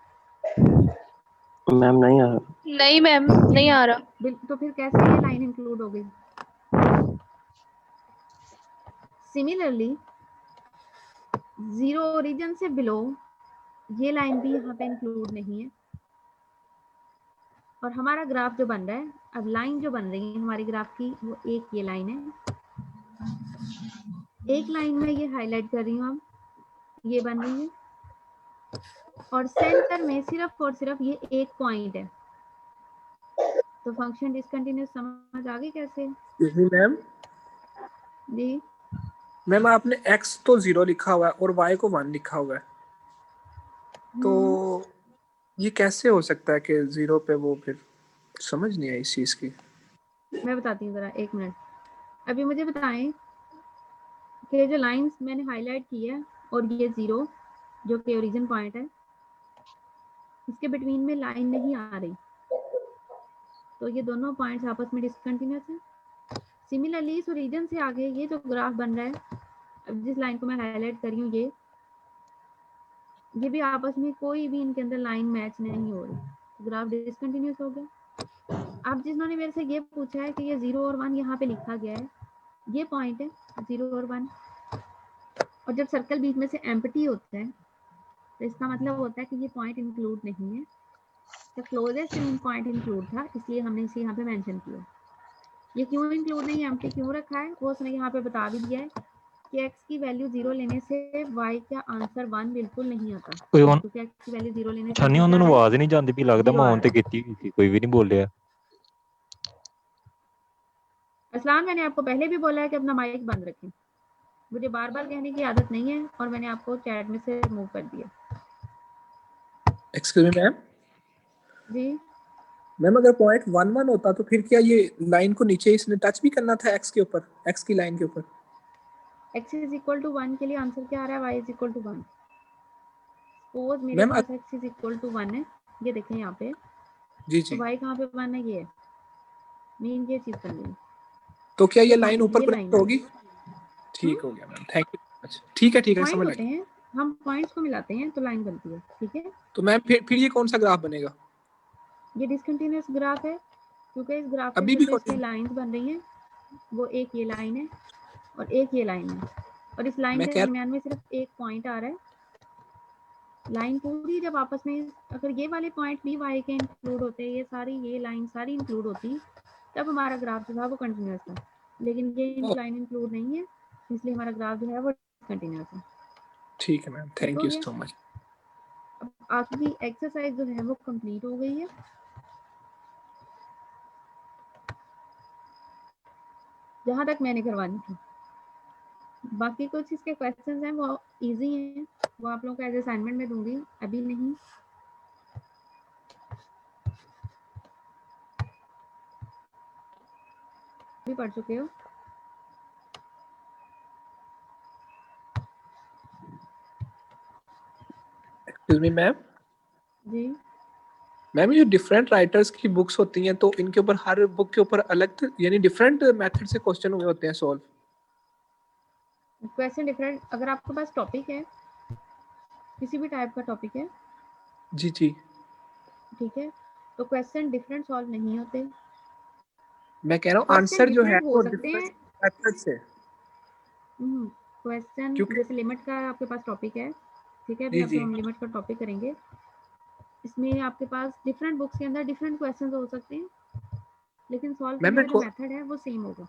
मैम नहीं आ रहा। नहीं मैम, नहीं आ रहा। तो फिर कैसे ये लाइन इंक्लूड हो गई? सिमिलरली 0 ओरिजिन से बिलो ये लाइन भी यहाँ पे इंक्लूड नहीं है। और हमारा ग्राफ जो बन रहा है, अब लाइन जो बन रही है हमारी ग्राफ की, वो एक ये लाइन है। एक लाइन में ये हाईलाइट कर रही हूँ हम, ये बन रही है, और सेंटर में सिर्फ और सिर्फ ये एक पॉइंट है। तो फंक्शन डिसकंटिन्यूअस समझ आ गई कैसे? मैम जी मैम आपने x तो 0 लिखा हुआ है और y को 1 लिखा हुआ है, तो ये कैसे हो सकता है कि 0 पे वो, फिर समझ नहीं आई इस चीज की। मैं बताती हूँ जरा, एक मिनट। अभी मुझे बताएं कि जो लाइंस मैंने हाईलाइट की है और ये 0 जो कि ओरिजिन पॉइंट है, इसके बिटवीन में लाइन नहीं आ रही, तो ये दोनों पॉइंट्स आपस में डिसकंटिन्यूअस है। सिमिलरली इस ओरिजिन से आगे ये जो ग्राफ बन रहा है, अब जिस लाइन को मैं हाईलाइट कर रही हूँ, ये भी आपस में कोई भी इनके अंदर लाइन मैच नहीं हो रही, ग्राफ डिसकंटिन्यूअस हो गया। अब जिन्होंने मेरे से ये पूछा है कि ये 0 और 1 यहाँ पे लिखा गया है, ये पॉइंट है 0 और 1, और जब सर्कल बीच में से एम्प्टी होता है तो इसका मतलब होता है कि ये पॉइंट इंक्लूड नहीं है। तो क्लोजेस्ट पॉइंट इंक्लूड था, इसलिए हमने इसे यहाँ पे मेंशन किया। ये क्यों इंक्लूड नहीं है, एम्प्टी क्यों रखा है, वो उसने यहाँ पे बता भी दिया है कि x की वैल्यू 0 लेने से y का आंसर 1 बिल्कुल नहीं आता, क्योंकि x की वैल्यू 0 लेने से छानी ਉਹਨਾਂ ਨੂੰ ਆਵਾਜ਼ ਨਹੀਂ ਜਾਂਦੀ ਵੀ ਲੱਗਦਾ ਮੈਂ ਔਨ ਤੇ ਕੀਤੀ ਹੋਈ ਸੀ, ਕੋਈ ਵੀ ਨਹੀਂ ਬੋਲਿਆ। असलान, मैंने आपको पहले भी बोला है कि अपना माइक बंद रखें, मुझे बार बार कहने की आदत नहीं है, और मैंने आपको चैट में से रिमूव कर दिया। Excuse me ma'am. जी मैम अगर पॉइंट 1 1 होता तो फिर क्या ये लाइन को नीचे इसने टच भी करना था x के ऊपर, x की लाइन के ऊपर? x इज इक्वल टू 1 के लिए आंसर क्या आ रहा है, y is equal to 1। Suppose मेरे मैम पास x इज इक्वल टू 1 है, ये देखें यहाँ पे, जी तो जी, y कहाँ पे 1 है, ये है, मेन ये चीज करनी है। तो क्या ये ये लाइन ऊपर ये कनेक्ट लाइन है। होगी? ठीक हो गया मैम, थैंक यू। अच्छा ठीक है पॉइंट समझ होते लगी। हैं, हम पॉइंट्स को मिलाते हैं तो लाइन बनती है, ठीक है। तो मैम फिर ये कौन सा ग्राफ बनेगा? ये डिसकंटिन्यूअस ग्राफ है, क्योंकि इस ग्राफ के अभी अंदर भी जो इसमें लाइंस बन रही हैं, वो एक ये लाइन है और एक ये लाइन है, और इस लाइन मैं के कह दरमियान में सिर्फ एक पॉइंट आ रहा है। लाइन पूरी जब आपस में, अगर ये वाले पॉइंट भी y के इंक्लूड होते, ये सारी ये लाइन सारी इंक्लूड होती, तब हमारा ग्राफ जो था वो कंटिन्यूअस था, लेकिन ये लाइन इंक्लूड नहीं है, इसलिए हमारा ग्राफ जो है वो कंटिन्यूअस है। ठीक है ma'am, thank you so much. अब आपकी एक्सरसाइज जो है वो कंप्लीट हो गई है। जहाँ तक मैंने करवानी थी, बाकी कुछ इसके क्वेश्चंस हैं वो इजी हैं, वो आप लोगों को एज असाइनमेंट में दूंगी, अभी नहीं। भी पढ़ चुके हो? Excuse me ma'am. जी मैम ये डिफरेंट राइटर्स की बुक्स होती हैं, तो इनके ऊपर हर बुक के ऊपर अलग यानी डिफरेंट मेथड से क्वेश्चन हुए होते हैं सॉल्व? क्वेश्चन डिफरेंट, अगर आपके पास टॉपिक है, किसी भी टाइप का टॉपिक है, जी जी, ठीक है, तो क्वेश्चन डिफरेंट सॉल्व नहीं होते। मैं कह रहा हूँ क्वेश्चन आंसर जो है डिफरेंट हो वो सकते हैं। डिफरेंट मेथड से। क्वेश्चन क्योंकि जैसे लिमिट का आपके पास टॉपिक है, ठीक है, अभी जी आप जी, हम लिमिट का टॉपिक करेंगे, इसमें आपके पास डिफरेंट बुक्स के अंदर डिफरेंट क्वेश्चंस हो सकते हैं, लेकिन सॉल्व मैम करने मेरे का जो को मेथड है वो सेम होगा।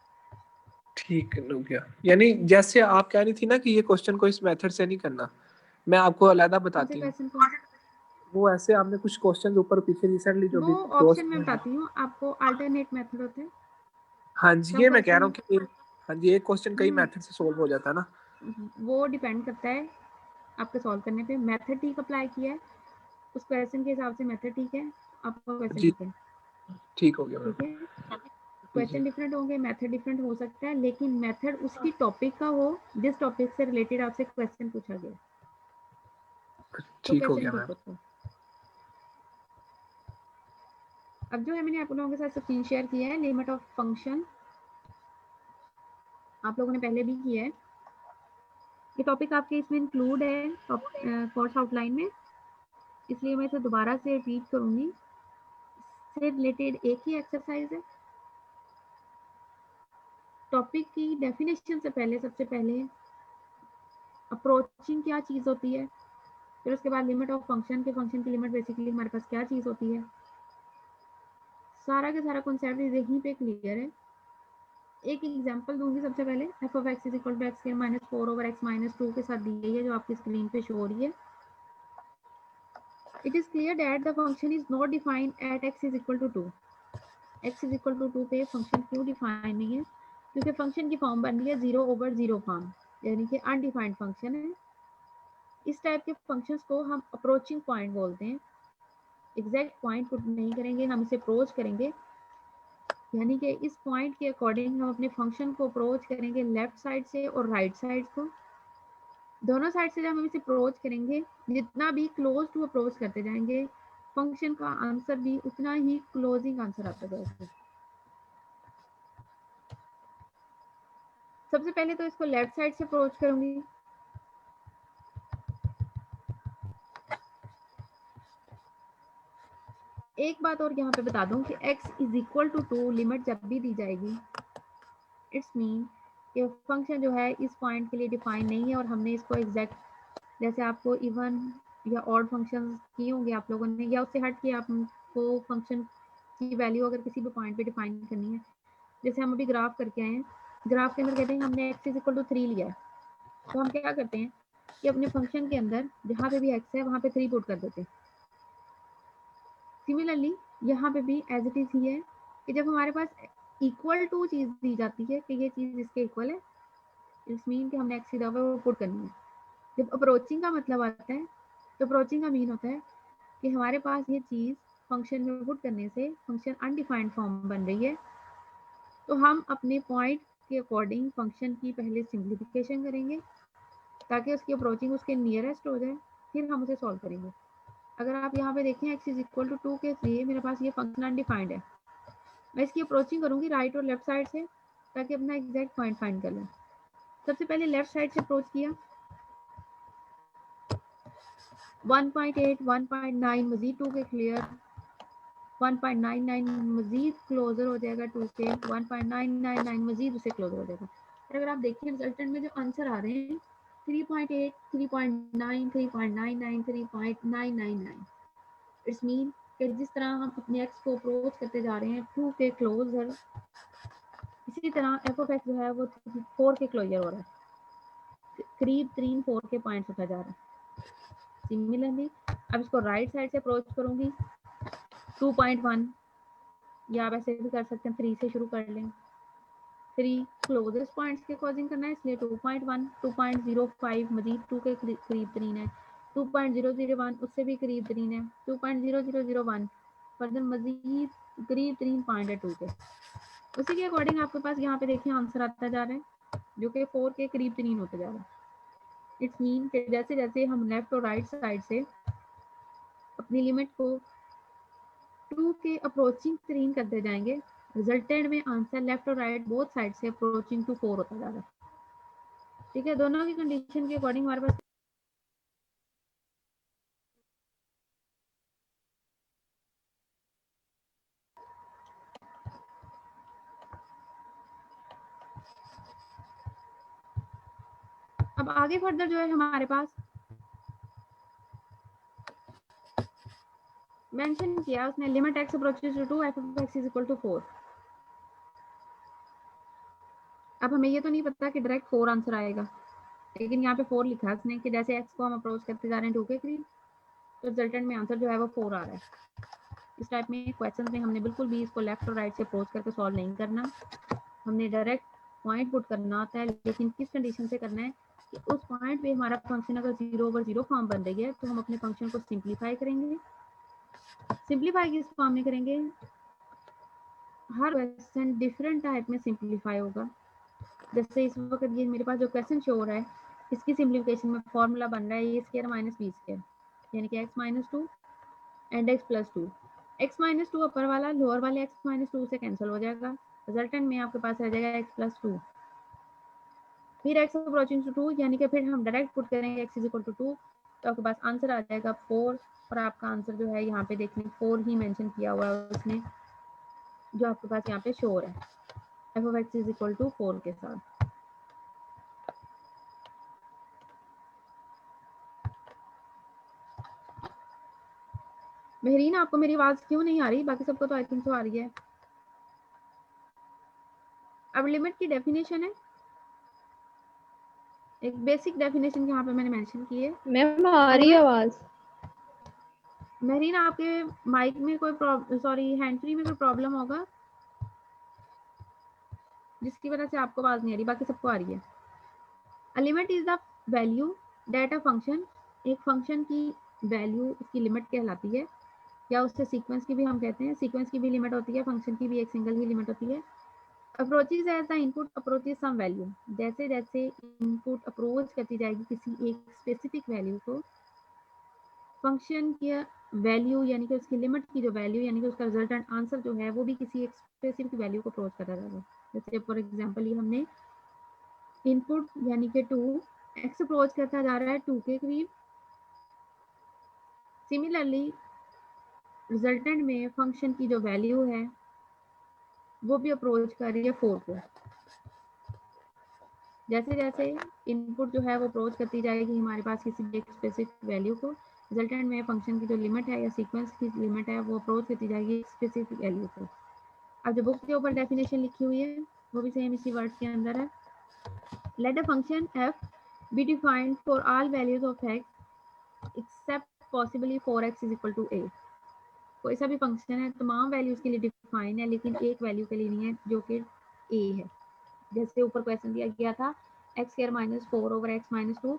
ठीक हो गया, यानी जैसे आप कह रही थी ना कि ये क्वेश्चन को इस मेथड से नहीं करना, मैं आपको अलग कौन से बताती हूँ। क्वेश्चन को? वो ऐसे आपने कुछ क्वेश्चन ऊपर पीछे रिसेंटली जो वो भी ऑप्शन दोस्त मैं ने, बताती हूँ आपको, अल्टरनेट मेथड होता है। हाँ जी सम ये मैं कह रहा क्वेश्चन हूँ कि हाँ जी एक क्वेश्चन कई मेथड से सोल्व हो जाता है ना। वो डिपेंड करता है आपके सॉल्व करने पे, मेथड ठीक अप्लाई किया है, उस क्वेश्चन के हिसाब से मेथड ठीक है, आपका क्वेश्चन जी ठीक है, ठीक हो गया मैम। ठीक है। क्वेश्चन डिफरेंट होंगे, मेथड डिफरेंट हो सकता है, लेकिन मेथड उसी टॉपिक का हो जिस टॉपिक से रिलेटेड आपसे क्वेश्चन पूछा गया, तो ठीक हो क्वेश्चन गया ठीक मैम। होता है। अब जो है मैंने आप लोगों के साथ स्क्रीन शेयर किया है, लिमिट ऑफ फंक्शन आप लोगों ने पहले भी किया है, ये टॉपिक आपके इसमें इंक्लूड है कोर्स आउटलाइन में, इसलिए मैं इसे दोबारा से रिपीट करूंगी। इससे रिलेटेड एक ही एक्सरसाइज है। टॉपिक की डेफिनेशन से पहले सबसे पहले अप्रोचिंग क्या चीज़ होती है, फिर उसके बाद लिमिट ऑफ फंक्शन के, फंक्शन की लिमिट बेसिकली हमारे पास क्या चीज़ होती है, सारा का सारा कॉन्सेप्ट यहीं पे क्लियर है। एक एग्जांपल दूंगी सबसे पहले, f of x is equal to x square minus 4 over x minus 2 के साथ दी गई है, जो आपकी स्क्रीन पे शो हो रही है। It is clear that the function is not defined at x is equal to 2। x is equal to 2 पे फंक्शन क्यों डिफाइन नहीं है? क्योंकि फंक्शन की फॉर्म बन रही है 0 ओवर 0 फॉर्म, यानी कि अनडिफाइंड फंक्शन है। इस टाइप के फंक्शंस को हम अप्रोचिंग पॉइंट बोलते हैं। एग्जैक्ट पॉइंट पुट नहीं करेंगे, हम इसे अप्रोच करेंगे, यानी कि इस पॉइंट के अकॉर्डिंग हम अपने फंक्शन को अप्रोच करेंगे लेफ्ट साइड से और राइट साइड को। दोनों साइड से जब हम इसे अप्रोच करेंगे, जितना भी क्लोज टू अप्रोच करते जाएंगे, फंक्शन का आंसर भी उतना ही क्लोजिंग आंसर आता जाएगा। सबसे पहले तो इसको लेफ्ट साइड से अप्रोच करूंगी। एक बात और यहाँ पे बता दूं कि x is equal to 2 limit जब भी दी जाएगी, इट्स मीन कि फंक्शन जो है इस पॉइंट के लिए डिफाइन नहीं है, और हमने इसको एग्जैक्ट, जैसे आपको इवन या ऑड फंक्शन किए होंगे आप लोगों ने, या उससे हट के आपको फंक्शन की वैल्यू अगर किसी भी पॉइंट पे डिफाइन करनी है, जैसे हम अभी ग्राफ करके आए हैं, ग्राफ के अंदर कहते हैं हमने x इज इक्वल टू 3 लिया है, तो हम क्या करते हैं कि अपने फंक्शन के अंदर जहाँ पे भी x है वहाँ पे 3 पुट कर देते हैं। सिमिलरली यहाँ पे भी एज इट इज ही है कि जब हमारे पास इक्वल टू चीज़ दी जाती है कि ये चीज़ इसके इक्वल है, इट्स मीन कि हमने x की जगह वो पुट करनी है। जब अप्रोचिंग का मतलब आता है, तो अप्रोचिंग का मीन होता है कि हमारे पास ये चीज़ फंक्शन में पुट करने से फंक्शन अनडिफाइंड फॉर्म बन रही है, तो हम अपने पॉइंट के अकॉर्डिंग फंक्शन की पहले सिंप्लीफिकेशन करेंगे ताकि उसकी अप्रोचिंग उसके नियरेस्ट हो जाए, फिर हम उसे सॉल्व करेंगे। अगर आप यहाँ पे देखें x इज इक्वल टू 2 के लिए मेरे पास ये फंक्शन अनडिफाइंड है, मैं इसकी अप्रोचिंग करूँगी राइट और लेफ्ट साइड से ताकि अपना एग्जैक्ट पॉइंट फाइंड कर लें। सबसे पहले लेफ्ट साइड से अप्रोच किया, 1.8 1.9 मजीद 2 के क्लियर, 1.99 मजीद क्लोजर हो जाएगा 2 के, 1.999 मजीद उसे क्लोजर हो जाएगा। और अगर आप देखिए रिजल्टेंट में जो आंसर आ रहे हैं 3.8 3.9 3.99 3.999, इट्स मीन कि जिस तरह हम अपने एक्स को अप्रोच करते जा रहे हैं 2 के क्लोजर, इसी तरह एफ ऑफ एक्स जो है वो 4 के क्लोजर हो रहा है, करीब 3-4 के पॉइंट्स होता जा रहा है। सिमिलरली अब इसको राइट साइड से अप्रोच करूंगी 2.1, या आप ऐसे भी कर सकते हैं 3 से शुरू कर लें, 3 क्लोजेस्ट पॉइंट्स के अकॉर्डिंग करना है, इसलिए 2.1 2.05 मजीद 2 के करीब 3 है, 2.001 उससे भी करीब 3 है, 2.0001 फर्दर मजीद करीब 3 पॉइंट है 2 के। उसी के अकॉर्डिंग आपके पास यहाँ पे देखिए आंसर आता जा रहा है जो कि 4 के करीब 3 होते जा रहा है। इट्स मीन कि जैसे जैसे हम लेफ्ट और राइट साइड से अपनी लिमिट को 2 के अप्रोचिंग 3 करते जाएंगे, रिजल्टेंट में आंसर लेफ्ट और राइट बोथ साइड से अप्रोचिंग टू 4 होता जा रहा है। ठीक है, दोनों की कंडीशन के अकॉर्डिंग हमारे पास अब आगे फर्दर जो है हमारे पास मेंशन किया उसने limit x approaches to 2 f of x is equal to 4। अब हमें ये तो नहीं पता कि डायरेक्ट 4 आंसर आएगा, लेकिन यहाँ पे 4 लिखा है उसने कि जैसे x को हम अप्रोच करते जा रहे हैं 2 के करीब, तो रिजल्टेंट में आंसर जो है वो 4 आ रहा है। इस टाइप में क्वेश्चन में हमने बिल्कुल भी इसको लेफ्ट और राइट से अप्रोच करके सॉल्व नहीं करना, हमने डायरेक्ट पॉइंट पुट करना होता है, लेकिन किस कंडीशन से करना है कि उस पॉइंट पे हमारा फंक्शन अगर 0 ओवर 0 फॉर्म बन रही है तो हम अपने फंक्शन को सिंप्लीफाई करेंगे। सिंप्लीफाई किस फॉर्म में करेंगे? हर क्वेश्चन डिफरेंट टाइप में सिंप्लीफाई होगा। जैसे इस वक्त ये मेरे पास जो क्वेश्चन शो हो रहा है, इसकी सिंप्लीफिकेशन में फॉर्मूला बन रहा है ए स्क्वायर माइनस बी स्क्वायर, यानी कि x minus 2 and x plus 2। x minus 2 अपर वाला लोअर वाले x माइनस 2 से कैंसिल हो जाएगा, रिजल्टेंट में आपके पास रह जाएगा x प्लस 2। फिर x अप्रोचिंग टू 2 यानी कि फिर हम डायरेक्ट पुट करेंगे x इज इक्वल टू 2 तो आपके पास आंसर आ जाएगा 4 और आपका आंसर जो है यहाँ पे देख लें 4 ही मेंशन किया हुआ है उसने जो आपके पास यहाँ पे शोर है f of x is equal to 4 के साथ। मेहरीन आपको मेरी आवाज क्यों नहीं आ रही? बाकी सबको तो आई थिंक तो आ रही है। अब लिमिट की डेफिनेशन है, एक बेसिक डेफिनेशन यहाँ पे मैंने मेंशन की है। मैम आ रही है आवाज? मेहरीन आपके माइक में कोई सॉरी हैंड फ्री में कोई प्रॉब्लम होगा जिसकी वजह से आपको आवाज नहीं आ रही, बाकी सबको आ रही है। A limit is the value that a function, एक फंक्शन की वैल्यू उसकी लिमिट कहलाती है, या उससे सीक्वेंस की भी हम कहते हैं, सीक्वेंस की भी लिमिट होती है, फंक्शन की भी एक सिंगल ही लिमिट होती है। Approaches as the input approaches some value, जैसे जैसे इनपुट अप्रोच करती जाएगी किसी एक स्पेसिफिक वैल्यू को, फंक्शन की वैल्यू यानी कि उसकी लिमिट की जो वैल्यू यानी कि उसका रिजल्टेंट आंसर जो है वो भी किसी एक स्पेसिफिक वैल्यू को अप्रोच कर रहा है। जैसे फॉर एग्जांपल ये हमने इनपुट यानी कि 2 x अप्रोच करता जा रहा है 2 के करीब, सिमिलरली रिजल्टेंट में फंक्शन की जो वैल्यू है वो भी अप्रोच कर रही है 4 को। जैसे जैसे इनपुट जो है वो अप्रोच करती जाएगी हमारे पास किसी एक स्पेसिफिक वैल्यू को, रिजल्टेंट में फंक्शन की जो लिमिट है या सीक्वेंस की लिमिट है वो अप्रोच करती जाएगी स्पेसिफिक वैल्यू को। अब जो बुक के ऊपर डेफिनेशन लिखी हुई है वो भी सेम इसी वर्ड के अंदर है। Let a function f be defined for all values of x except possibly 4x is equal to a। कोई सा भी फंक्शन है तमाम वैल्यूज के लिए डिफाइन है लेकिन एक वैल्यू के लिए नहीं है जो कि a है। जैसे ऊपर क्वेश्चन दिया गया था x square minus 4 over x minus 2,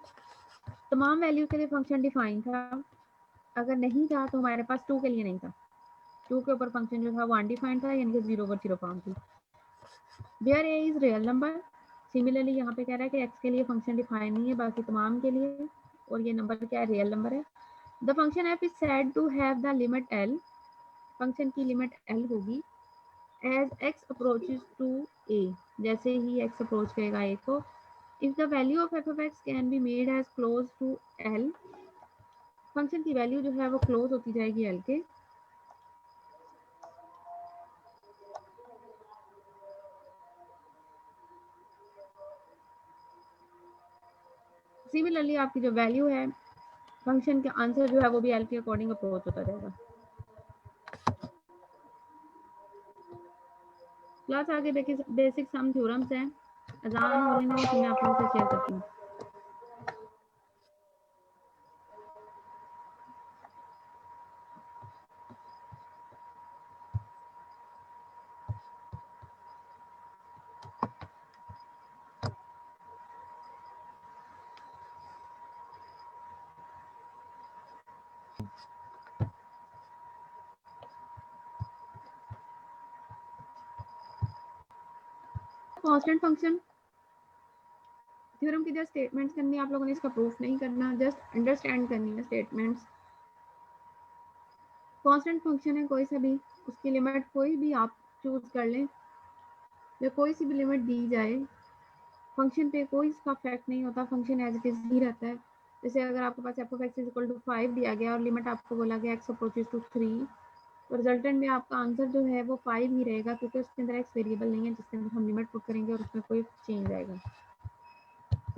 तमाम वैल्यू के लिए फंक्शन डिफाइन था, अगर नहीं था तो हमारे पास 2 के लिए नहीं था, 2 के ऊपर फंक्शन जो था वो अनडिफाइंड था यानी कि 0 ओवर 0 फॉर्म थी। Where a is real number, similarly यहाँ पे कह रहा है कि x के लिए फंक्शन डिफाइन नहीं है बाकी तमाम के लिए, और ये नंबर क्या है? रियल नंबर है। The function f is said to have the limit l, function की लिमिट l होगी as x approaches to a, जैसे ही x अप्रोच करेगा a को। If the value of f of x can be made as close to l, function की value जो है वो क्लोज होती जाएगी l के। सिमिलरली आपकी जो वैल्यू है फंक्शन का आंसर जो है वो भी एल के अकॉर्डिंग अप्रोच होता जाएगा। क्लास आगे बेसिक सम थ्योरम्स हैं, अजान होने में फिर मैं आप लोगों से शेयर करती हूँ। कांस्टेंट फंक्शन थ्योरम की जो स्टेटमेंट्स करनी है आप लोगों ने इसका प्रूफ नहीं करना, जस्ट अंडरस्टैंड करनी है स्टेटमेंट्स। कांस्टेंट फंक्शन है कोई सा भी, उसकी लिमिट कोई भी आप चूज कर लें या कोई सी भी लिमिट दी जाए, फंक्शन पे कोई इसका इफेक्ट नहीं होता, फंक्शन एज इट इज ही रहता है। जैसे अगर आपके पास f of x is equal to 5 दिया गया और लिमिट आपको बोला गया x अप्रोचेस टू 3, तो रिजल्टेंट में आपका आंसर जो है वो 5 ही रहेगा क्योंकि उसके अंदर x वेरिएबल नहीं है जिसके अंदर हम लिमिट पुट करेंगे और उसमें कोई चेंज आएगा।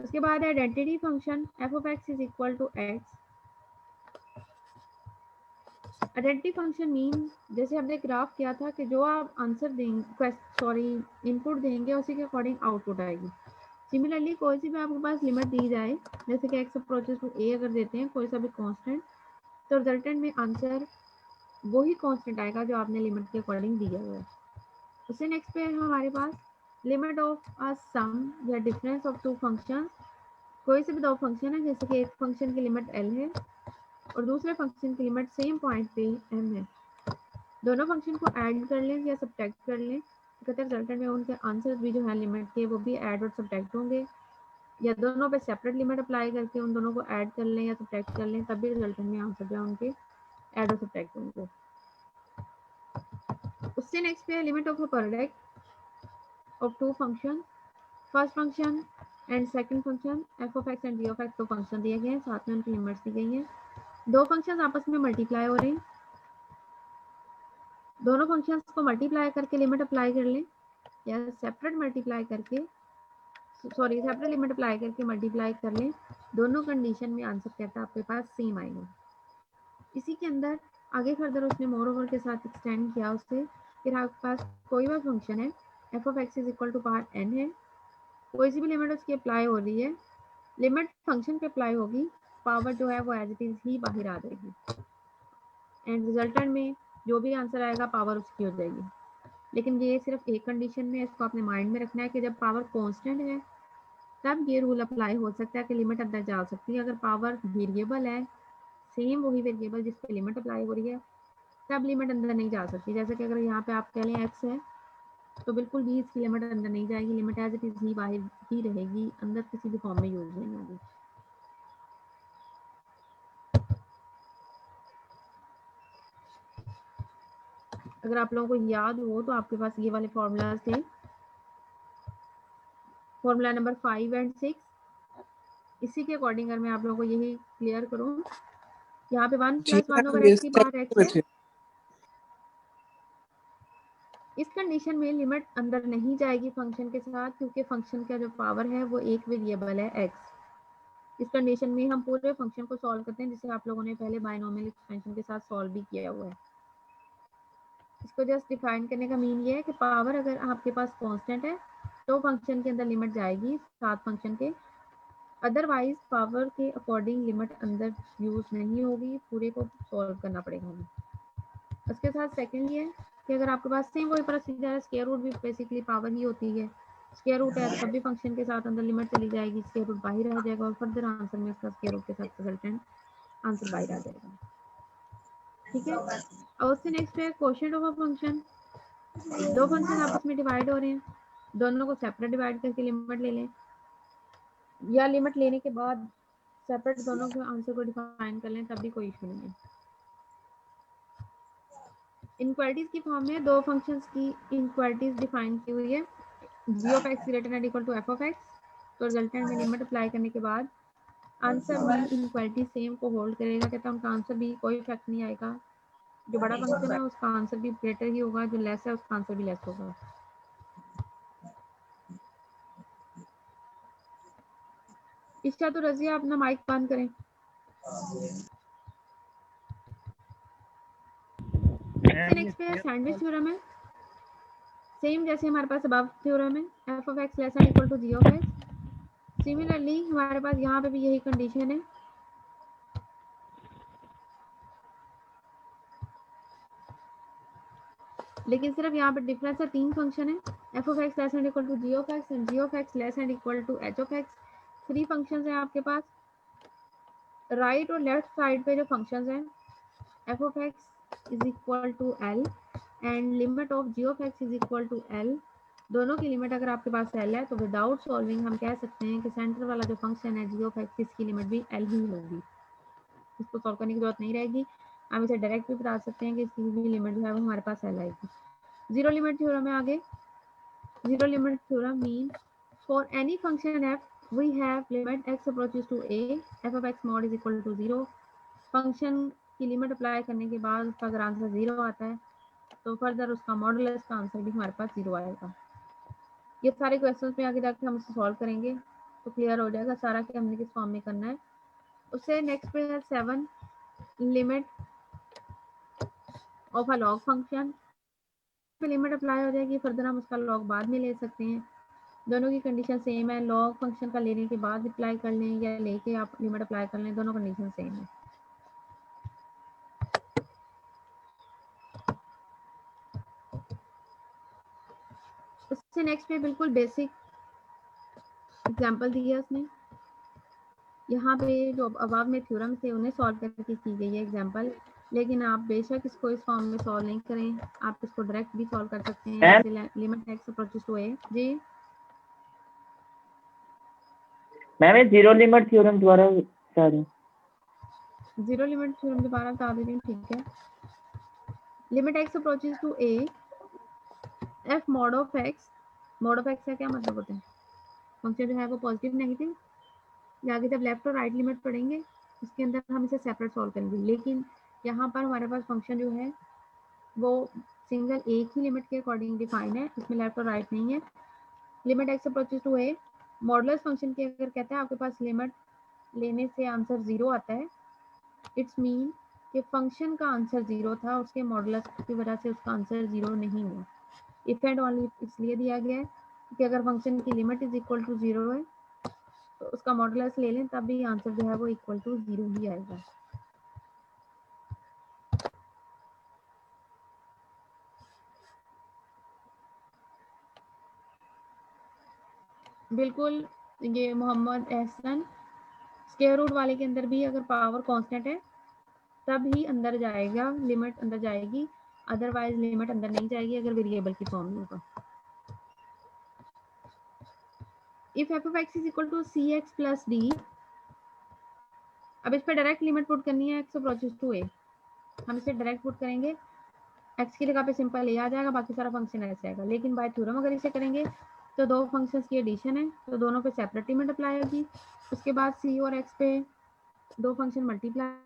उसके बाद identity function f of x is equal to x। Identity function mean जैसे हमने ग्राफ किया था कि जो आप आंसर देंगे इनपुट देंगे उसी के अकॉर्डिंग आउटपुट आएगी। सिमिलरली कोई सी भी आपके पास लिमिट दी जाए जैसे कि x अप्रोचेस टू a अगर देते हैं कोई सा भी कांस्टेंट, तो रिजल्टेंट में आंसर वही कांस्टेंट आएगा जो आपने लिमिट के अकॉर्डिंग दिया हुआ है। उससे नेक्स्ट पे है हमारे पास लिमिट ऑफ अ सम या डिफरेंस ऑफ टू फंक्शन। कोई से भी दो फंक्शन है जैसे कि एक फंक्शन की लिमिट l है और दूसरे फंक्शन की लिमिट सेम पॉइंट पे m है, दोनों फंक्शन को ऐड कर लें या सब्ट्रैक्ट कर लें, कहते हैं रिजल्टेंट में उनके आंसर भी जो है लिमिट के वो भी ऐड और सब्ट्रैक्ट होंगे, या दोनों पे सेपरेट लिमिट अप्लाई करके उन दोनों को ऐड कर लें या सब्ट्रैक्ट कर लें, तब भी रिजल्टेंट में आंसर जो है उनके ऐड और सब्ट्रैक्ट होंगे। उससे नेक्स्ट पे limit of a product of two function. First function and second function f of x and g of x, दो फंक्शन दिए गए हैं, साथ में उनकी लिमिट्स दी गई हैं। दो फंक्शंस आपस में मल्टीप्लाई हो रहे हैं, दोनों फंक्शंस को मल्टीप्लाई करके लिमिट अप्लाई कर लें या सेपरेट मल्टीप्लाई करके सेपरेट लिमिट अप्लाई करके मल्टीप्लाई कर लें, दोनों कंडीशन में आंसर कहता है आपके पास सेम आएगा। इसी के अंदर आगे फर्दर उसने मोर ओवर के साथ एक्सटेंड किया उससे, फिर आपके पास कोई भी फंक्शन है f of x is equal to power n है, कोई सी भी लिमिट उसकी अप्लाई हो रही है, लिमिट फंक्शन पे अप्लाई होगी, पावर जो है वो एज इट इज ही बाहर आ जाएगी एंड रिजल्टेंट में जो भी आंसर आएगा पावर उसकी हो जाएगी। लेकिन ये सिर्फ एक कंडीशन में, इसको अपने माइंड में रखना है कि जब पावर कांस्टेंट है तब ये रूल अप्लाई हो सकता है कि लिमिट अंदर जा सकती है। अगर पावर वेरिएबल है, सेम वही वेरिएबल जिस पे लिमिट अप्लाई हो रही है, तब लिमिट अंदर नहीं जा सकती। जैसे कि अगर यहाँ पे आप कह लें एक्स है तो बिल्कुल भी इसकी लिमिट अंदर नहीं जाएगी, लिमिट एज इट इज ही बाहर ही रहेगी, अंदर किसी भी फॉर्म में यूज नहीं होगी। अगर आप लोगों को याद हो तो आपके पास ये वाले फॉर्मूलाज थे, फॉर्मूला नंबर 5 एंड 6, इसी के अकॉर्डिंग अगर मैं आप लोगों को यही क्लियर करूं, यहाँ पे 1 जी + 1 मैम ओवर ये एक्स की पावर एक्स में है, थे। इस कंडीशन में लिमिट अंदर नहीं जाएगी फंक्शन के साथ, क्योंकि फंक्शन का जो पावर है वो एक वेरिएबल है एक्स। इस कंडीशन में हम पूरे फंक्शन को सॉल्व करते हैं, जिसे आप लोगों ने पहले बायनोमियल एक्सपेंशन के साथ सॉल्व भी किया हुआ है। इसको जस्ट डिफाइन करने का मीन ये है कि पावर अगर आपके पास कांस्टेंट है तो फंक्शन के अंदर लिमिट जाएगी साथ फंक्शन के, अदरवाइज पावर के अकॉर्डिंग लिमिट अंदर यूज नहीं होगी, पूरे को सॉल्व करना पड़ेगा हमें। उसके साथ सेकंड ये है कि अगर आपके पास सेम वही प्रोसीजर है, स्क्वायर रूट भी बेसिकली पावर ही होती है, स्क्वायर रूट है तब भी फंक्शन के साथ अंदर लिमिट चली जाएगी, स्क्वायर रूट बाहर रह जाएगा और फर्दर आंसर में उसका स्क्वायर रूट के साथ रिजल्टेंट आंसर बाहर आ जाएगा। ठीक है, और उससे नेक्स्ट है क्वोशिएंट ऑफ अ फंक्शन। दो फंक्शन आपस में डिवाइड हो रहे हैं, दोनों को सेपरेट डिवाइड करके लिमिट ले लें, या लिमिट लेने के बाद सेपरेट दोनों के आंसर को डिफाइन कर लें, तब भी कोई इशू नहीं है। इनक्वालिटीज की फॉर्म में दो फंक्शंस की इनक्वालिटीज डिफाइन की हुई है, g of x greater than equal to f of x, तो रिजल्टेंट में लिमिट अप्लाई करने के बाद आंसर भी इनक्वालिटी सेम को होल्ड करेगा, कहता उनका आंसर भी कोई इफेक्ट नहीं आएगा। जो बड़ा फंक्शन है उसका आंसर भी ग्रेटर ही होगा, जो लेस है उसका आंसर भी लेस होगा। इच्छा तो रजिया अपना माइक बंद करें। नेक्स्ट पे सैंडविच थ्योरम है, सेम जैसे हमारे पास अबव थ्योरम है, f of x less than equal to g of x। Similarly हमारे पास यहाँ पे भी यही कंडीशन है, लेकिन सिर्फ यहाँ पे डिफरेंस है, तीन फंक्शन है, f of x less than equal to g of x and g of x less than equal to h of x। Three functions हैं आपके पास। राइट और लेफ्ट साइड पे जो फंक्शंस हैं, f of x is equal to l and limit of g of x is equal to l, दोनों की limit अगर आपके पास l है तो विदाउट सॉल्विंग हम कह सकते हैं कि सेंटर वाला जो फंक्शन है g ऑफ x, इसकी लिमिट भी l ही होगी, इसको सॉल्व करने की जरूरत नहीं रहेगी। हम इसे डायरेक्ट भी बता सकते हैं कि इसकी भी लिमिट जो है वो हमारे पास l आएगी। जीरो लिमिट थ्योरम है आगे। Zero limit theorem mean for any function f we have limit x approaches to a f of x mod is equal to 0। Function की लिमिट अप्लाई करने के बाद उसका अगर आंसर 0 आता है तो फर्दर उसका मॉडुलस का आंसर भी हमारे पास 0 आएगा। ये सारे क्वेश्चंस में आगे जाके हम इसे सॉल्व करेंगे तो क्लियर हो जाएगा सारा कि हमने किस फॉर्म में करना है। उससे नेक्स्ट पे है 7 limit of a log function, पे लिमिट अप्लाई हो जाएगी, फर्दर हम उसका लॉग बाद में ले सकते हैं। दोनों की कंडीशन सेम है, लॉग फंक्शन का लेने के बाद अप्लाई कर लें या लेके आप लिमिट अप्लाई कर लें, दोनों कंडीशन सेम है। उससे नेक्स्ट पे बिल्कुल बेसिक एग्जांपल दिया उसने, यहाँ पे जो अबाव में थ्योरम थे उन्हें सॉल्व करके की गई है एग्जांपल, लेकिन आप बेशक इसको इस फॉर्म में सॉल्व नहीं करें, आप इसको डायरेक्ट भी सॉल्व कर सकते हैं। जैसे limit x approaches to a। जी मैम ये जीरो लिमिट थ्योरम द्वारा बता दें। जीरो लिमिट थ्योरम दोबारा बता दे रही हूँ, ठीक है। Limit x approaches to a f mod of x, mod of x का क्या मतलब होता है? फंक्शन जो है वो पॉजिटिव नेगेटिव, या आगे जब लेफ्ट और राइट लिमिट पढ़ेंगे उसके अंदर हम इसे सेपरेट सॉल्व करेंगे। लेकिन यहाँ पर हमारे पास फंक्शन जो है वो सिंगल एक ही लिमिट के अकॉर्डिंग डिफाइन है, इसमें लेफ्ट और राइट नहीं है। Limit x approaches to a, modulus function की अगर कहते हैं आपके पास लिमिट लेने से आंसर 0 आता है, इट्स मीन कि फंक्शन का आंसर 0 था, उसके मॉडुलस की वजह से उसका आंसर 0 नहीं हुआ। इफ एंड ओनली इसलिए दिया गया है कि अगर फंक्शन की लिमिट इज इक्वल टू 0 है तो उसका मॉडुलस ले लें तब भी आंसर जो है वो इक्वल टू 0 ही आएगा। बिल्कुल, ये मोहम्मद एहसन, स्क्वायर रूट वाले के अंदर भी अगर पावर कांस्टेंट है तब ही अंदर जाएगा, लिमिट अंदर जाएगी, अदरवाइज लिमिट अंदर नहीं जाएगी अगर वेरिएबल की फॉर्म में होगा। If f of x is equal to c x plus d, अब इस पर डायरेक्ट लिमिट पुट करनी है एक्स अप्रोचेस टू ए, हम इसे डायरेक्ट पुट करेंगे, एक्स की जगह पे सिंपल ए आ जाएगा, बाकी सारा फंक्शन ऐसे आएगा। लेकिन बाय थ्योरम अगर इसे करेंगे तो दो फंक्शंस की एडिशन है तो दोनों पे सेपरेट लिमिट अप्लाई होगी, उसके बाद सी और एक्स पे दो फंक्शन मल्टीप्लाई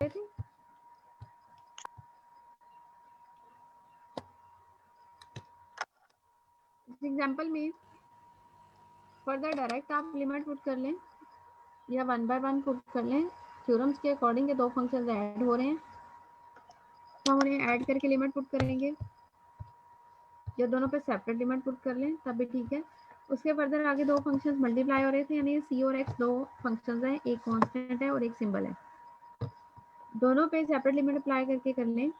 थे। एग्जाम्पल में फर्दर डायरेक्ट आप लिमिट पुट कर लें या 1 by 1 पुट कर लें, थ्योरम्स के अकॉर्डिंग ये दो फंक्शन ऐड हो रहे हैं तो हम उन्हें ऐड करके लिमिट पुट करेंगे, या दोनों पे सेपरेट लिमिट पुट कर लें तब भी ठीक है। उसके फर्दर आगे दो फंक्शंस मल्टीप्लाई हो रहे थे, यानी सी और एक्स दो फंक्शंस हैं, एक कांस्टेंट है और एक सिंबल है, दोनों पे सेपरेट लिमिट अप्लाई करके कर लें।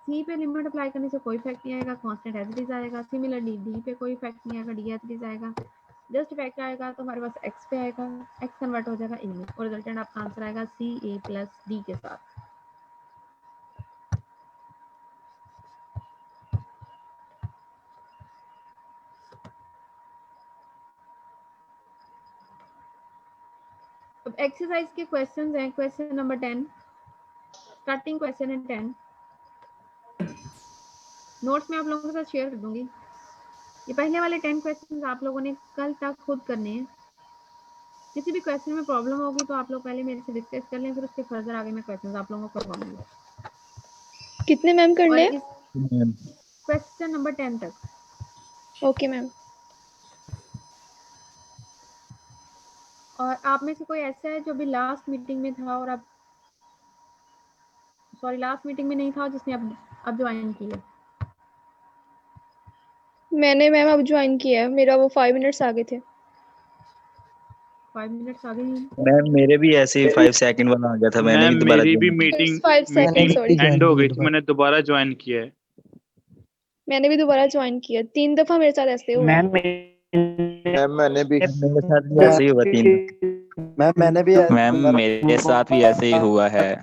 सी पे लिमिट अप्लाई करने से कोई इफेक्ट नहीं आएगा, कांस्टेंट एज इट इज आएगा। सिमिलरली डी पे कोई इफेक्ट नहीं आएगा, डी एज इट इज आएगा। जस्ट इफेक्ट आएगा तो हमारे पास एक्स पे आएगा, एक्स कन्वर्ट हो जाएगा ए में और रिजल्टेंट आपका आंसर आएगा सी ए प्लस डी के साथ। अब एक्सरसाइज के क्वेश्चंस हैं, क्वेश्चन नंबर 10, स्टार्टिंग क्वेश्चन है 10, नोट्स में आप लोगों के साथ शेयर कर दूंगी। ये पहले वाले 10 क्वेश्चंस आप लोगों ने कल तक खुद करने हैं। किसी भी क्वेश्चन में प्रॉब्लम होगी तो आप लोग पहले मेरे से डिस्कस कर लें, फिर उसके फर्दर आगे मैं क्वेश्चंस आप लोगों को करवाऊंगी। कितने मैम करने हैं? क्वेश्चन नंबर 10 तक। Okay ma'am. और आप में से कोई ऐसा है जो भी लास्ट मीटिंग में था और अब लास्ट मीटिंग में नहीं था जिसने अब ज्वाइन किया? मैंने मैम अब ज्वाइन किया है, मेरा वो 5 मिनट्स आगे थे। 5 मिनट्स आगे ही। मैम मेरे भी ऐसे ही 5 सेकंड वाला आ गया था, मैंने भी दोबारा मेरी भी join meeting 5 second sorry, and हो गई थी, मैंने दोबारा ज्वाइन किया है। मैंने भी दोबारा ज्वाइन किया, 3 दफा मेरे साथ ऐसे हुआ। मैम मैंने भी मेरे साथ भी ऐसे ही हुआ 3 मैंने भी मैम मेरे साथ भी ऐसे ही हुआ है।